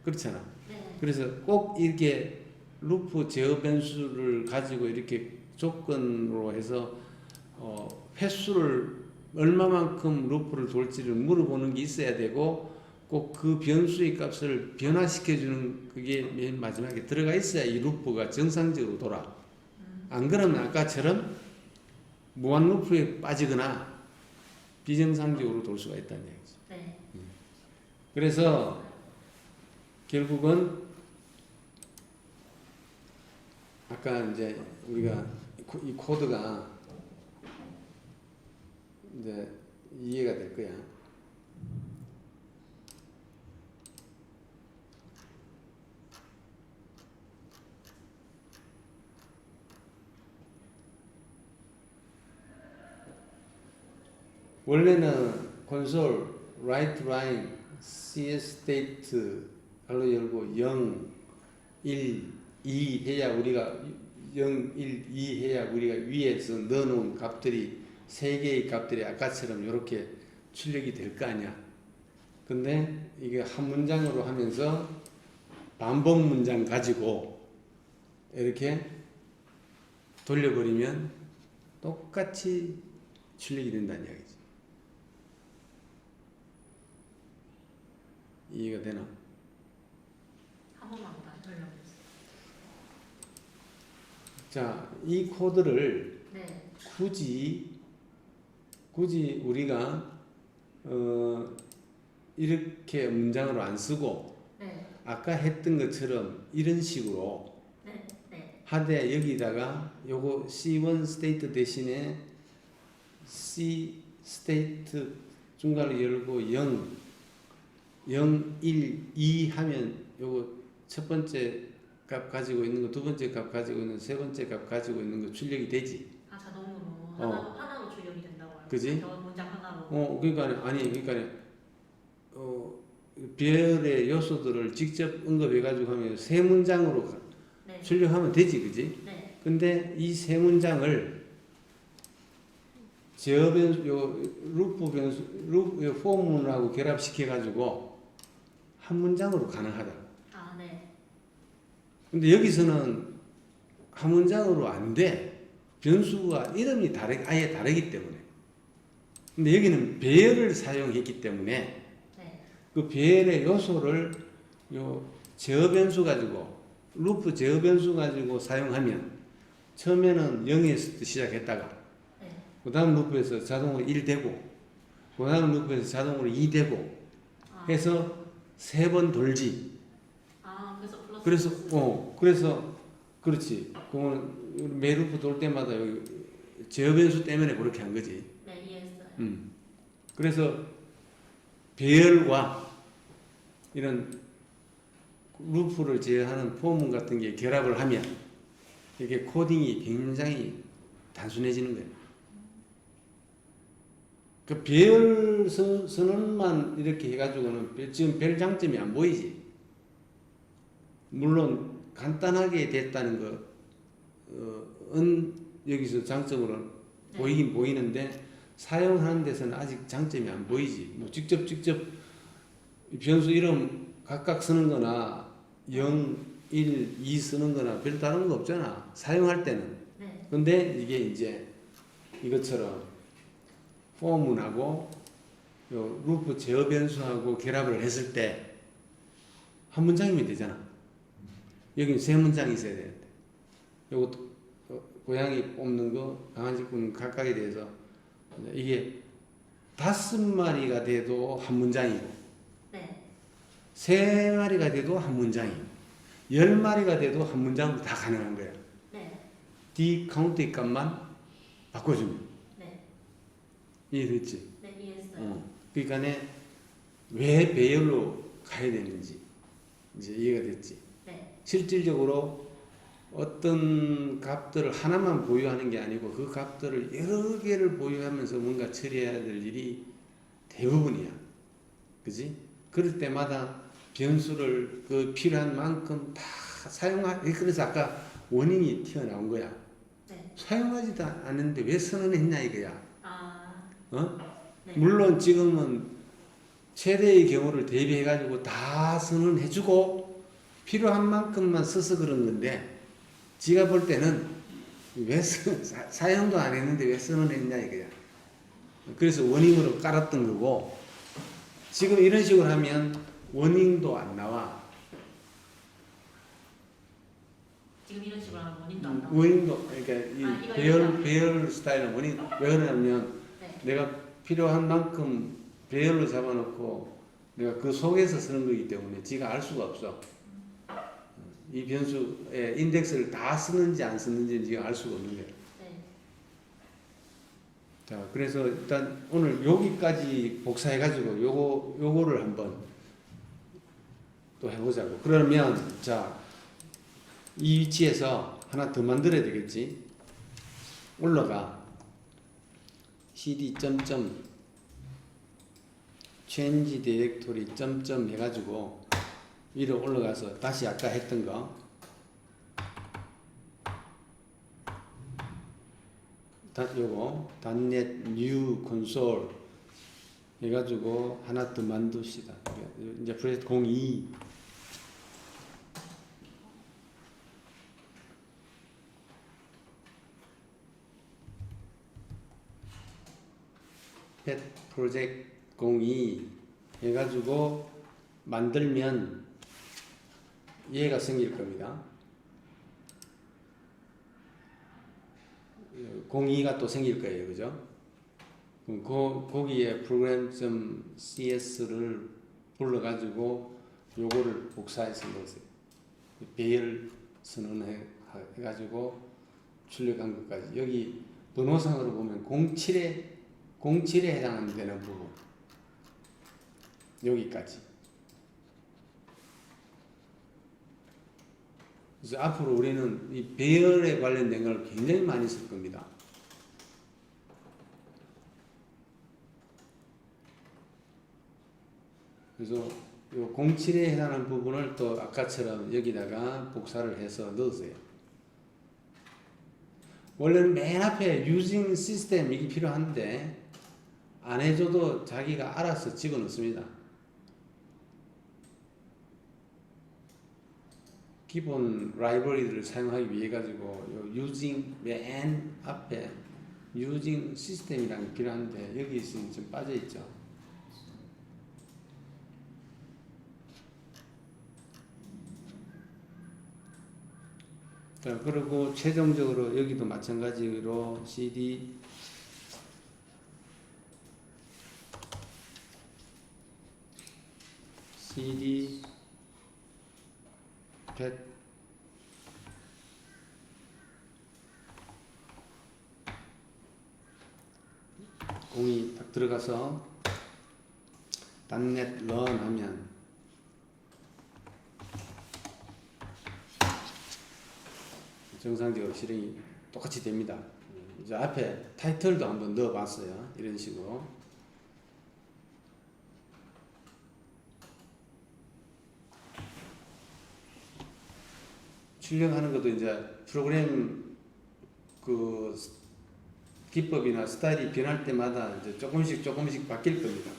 그렇잖아. 네. 그래서 꼭 이렇게 루프 제어 변수를 가지고 이렇게 조건으로 해서 횟수를 얼마만큼 루프를 돌지를 물어보는 게 있어야 되고 꼭 그 변수의 값을 변화시켜주는 그게 맨 마지막에 들어가 있어야 이 루프가 정상적으로 돌아. 안 그러면 아까처럼 무한 루프에 빠지거나 비정상적으로 돌 수가 있다는 얘기죠. 네. 그래서 결국은 아까 이제 우리가 이 코드가 이제 이해가 될 거야. 원래는 콘솔 write line cs state 알로 열고 0, 1, 2 해야 우리가 0, 1, 2 해야 우리가 위에서 넣어놓은 값들이 세 개의 값들이 아까처럼 이렇게 출력이 될 거 아니야. 근데 이게 한 문장으로 하면서 반복 문장 가지고 이렇게 돌려버리면 똑같이 출력이 된다는 이야기지. 이해가 되나? 한 번만 다시 돌려보세요. 자, 이 코드를 네. 굳이 우리가 이렇게 문장으로 안 쓰고 네. 아까 했던 것처럼 이런 식으로 네. 네. 하되 여기다가 요거 C1 스테이트 대신에 C 스테이트 중괄호 열고 0, 0, 1, 2 하면 요거 첫 번째 값 가지고 있는 거, 두 번째 값 가지고 있는 거, 세 번째 값 가지고 있는 거 출력이 되지. 아, 자동으로 어. 하나로 출력이 된다고요. 그지? 저 문장 하나로. 그러니까 배열의 요소들을 직접 언급해가지고 하면 세 문장으로 네. 출력하면 되지, 그지? 네. 근데 이 세 문장을 제어 변수, 루프 변수, 포문하고 결합시켜가지고 한 문장으로 가능하다. 아, 네. 근데 여기서는 한 문장으로 안 돼. 변수가 이름이 아예 다르기 때문에. 근데 여기는 배열을 사용했기 때문에 네. 그 배열의 요소를 제어 변수 가지고 루프 제어 변수 가지고 사용하면 처음에는 0에서 시작했다가 네. 그 다음 루프에서 자동으로 1 되고 그 다음 루프에서 자동으로 2 되고 아. 해서 세 번 돌지. 아, 그래서 플러스. 그래서 그렇지. 그거는 매 루프 돌 때마다 여기 제어 변수 때문에 그렇게 한 거지. 네, 이해했어요. 그래서 배열과 이런 루프를 제어하는 포문 같은 게 결합을 하면 이게 코딩이 굉장히 단순해지는 거예요. 그 배열 선언만 이렇게 해가지고는 지금 별 장점이 안 보이지. 물론 간단하게 됐다는 건 여기서 장점으로 네. 보이긴 보이는데 사용하는 데서는 아직 장점이 안 보이지. 뭐 직접 변수 이름 각각 쓰는 거나 0, 1, 2 쓰는 거나 별 다른 거 없잖아. 사용할 때는. 네. 근데 이게 이제 이것처럼 포문하고 요 루프 제어 변수하고 결합을 했을 때 한 문장이면 되잖아. 여기는 세 문장이 있어야 되는데 요것도 고양이 뽑는 거, 강아지 뽑는 거 각각에 대해서 이게 5마리가 돼도 한 문장이고 네. 3마리가 돼도 한 문장이고 10마리가 돼도 한 문장으로 다 가능한 거야. 네. D 카운트의 값만 바꿔주면. 네. 이해됐지? 네, 이해했어요. 그러니까 왜 배열로 가야 되는지 이제 이해가 됐지. 네. 실질적으로 어떤 값들을 하나만 보유하는 게 아니고 그 값들을 여러 개를 보유하면서 뭔가 처리해야 될 일이 대부분이야. 그지? 그럴 때마다 변수를 그 필요한 만큼 다 그래서 아까 원인이 튀어나온 거야. 네. 사용하지도 않는데 왜 선언했냐 이거야. 아. 어? 네. 물론 지금은 최대의 경우를 대비해가지고 다 선언해주고 필요한 만큼만 써서 그런 건데 지가 볼 때는 사용도 안 했는데 왜 선언했냐 이거야. 그래서 원인으로 깔았던 거고 지금 이런 식으로 하면 원인도 안 나와. 지금 이런 식으로 하면 원인도 안 나오고. 원인도 그러니까 이 이거 배열 스타일은 원인 왜 그러냐면 네. 내가 필요한 만큼 배열로 잡아놓고 내가 그 속에서 쓰는 거기 때문에 지가 알 수가 없어. 이 변수의 인덱스를 다 쓰는지 안 쓰는지 지가 알 수가 없는 거야. 네. 자, 그래서 일단 오늘 여기까지 복사해가지고 요거를 한번 또 해보자고. 그러면 자, 이 위치에서 하나 더 만들어야 되겠지. 올라가 cd change directory 해가지고 위로 올라가서 다시 아까 했던 거 요거 .NET New Console 해가지고 하나 더 만듭시다. 이제 프로젝트 02 pet 프로젝트 02 해가지고 만들면 얘가 생길 겁니다. 02가 또 생길 거예요. 그죠? 그럼 거기에 program.cs를 불러가지고 요거를 복사해서 넣으세요. 배열 선언해가지고 출력한 것까지. 여기 번호상으로 보면 07에 해당되는 부분. 여기까지. 그래서 앞으로 우리는 이 배열에 관련된 걸 굉장히 많이 쓸 겁니다. 그래서 요 07에 해당하는 부분을 또 아까처럼 여기다가 복사를 해서 넣으세요. 원래는 맨 앞에 using system 이게 필요한데 안 해줘도 자기가 알아서 집어 넣습니다. 기본 라이브러리들을 사용하기 위해 가지고 요 using 맨 앞에 using system이라는 게 필요한데 여기 지금 좀 빠져 있죠. 자, 그리고 최종적으로 여기도 마찬가지로 cd pet 공이 딱 들어가서 .NET run 하면 정상적으로 실행이 똑같이 됩니다. 이제 앞에 타이틀도 한번 넣어봤어요. 이런 식으로. 출력하는 것도 이제 프로그램 그 기법이나 스타일이 변할 때마다 이제 조금씩 바뀔 겁니다.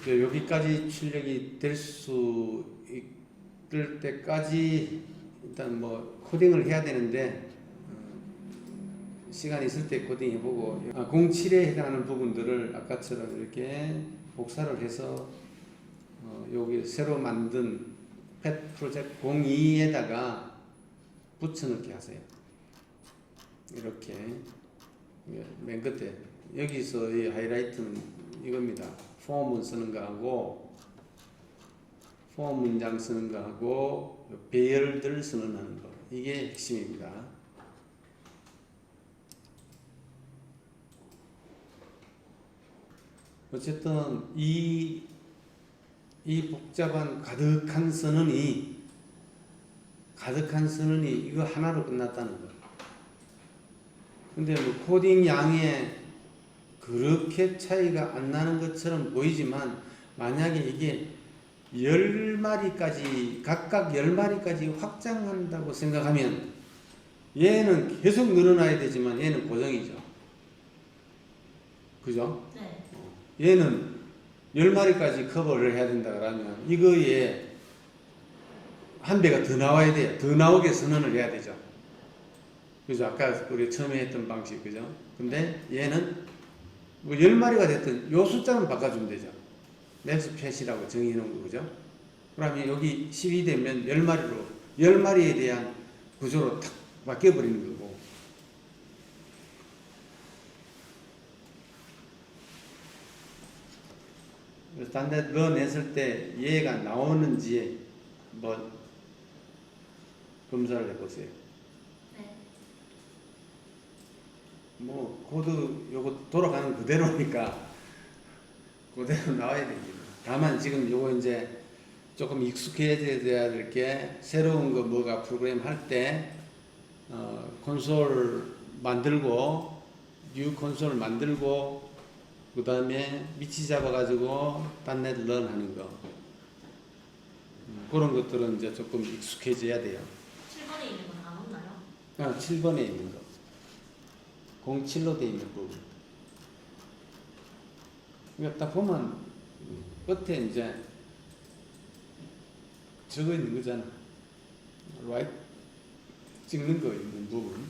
이제 여기까지 출력이 될 수 있을 때까지 일단 뭐 코딩을 해야 되는데 시간이 있을 때 코딩 해보고 07에 해당하는 부분들을 아까처럼 이렇게 복사를 해서 여기 새로 만든 pet 프로젝트 02에다가 붙여넣기 하세요. 이렇게 맨 끝에 여기서 이 하이라이트는 이겁니다. 폼 쓰는 거하고 폼 문장 쓰는 거하고 배열들 선언하는 거 이게 핵심입니다. 어쨌든 이 이 복잡한 가득한 선언이 이거 하나로 끝났다는 거예요. 근데 뭐 코딩 양에 그렇게 차이가 안 나는 것처럼 보이지만 만약에 이게 10마리까지 각각 10마리까지 확장한다고 생각하면 얘는 계속 늘어나야 되지만 얘는 고정이죠. 그죠? 네. 얘는 10마리까지 커버를 해야 된다 그러면 이거에 한 배가 더 나와야 돼요. 더 나오게 선언을 해야 되죠. 그죠? 아까 우리 처음에 했던 방식, 그죠? 근데 얘는 뭐 10마리가 됐든 요 숫자는 바꿔주면 되죠. 맥스 팻이라고 정의해 놓은 거, 그죠? 그러면 여기 10이 되면 10마리로, 10마리에 대한 구조로 탁 바뀌어버리는 거고. 그래서 단데 넣어냈을 때 얘가 나오는지 뭐 검사를 해보세요. 네. 뭐 코드 요거 돌아가는 그대로니까 그대로 나와야 됩니다. 다만 지금 요거 이제 조금 익숙해져야 될 게 새로운 거 뭐가 프로그램 할 때 콘솔 만들고 뉴 콘솔 만들고 그 다음에 위치 잡아가지고 .NET 런 하는 거 그런 것들은 이제 조금 익숙해져야 돼요. 7번에 있는 건 안 없나요? 7번에 있는 거 07로 돼 있는 부분. 그러니까 딱 보면 끝에 이제 적어 있는 거잖아. right? 찍는 거 있는 부분.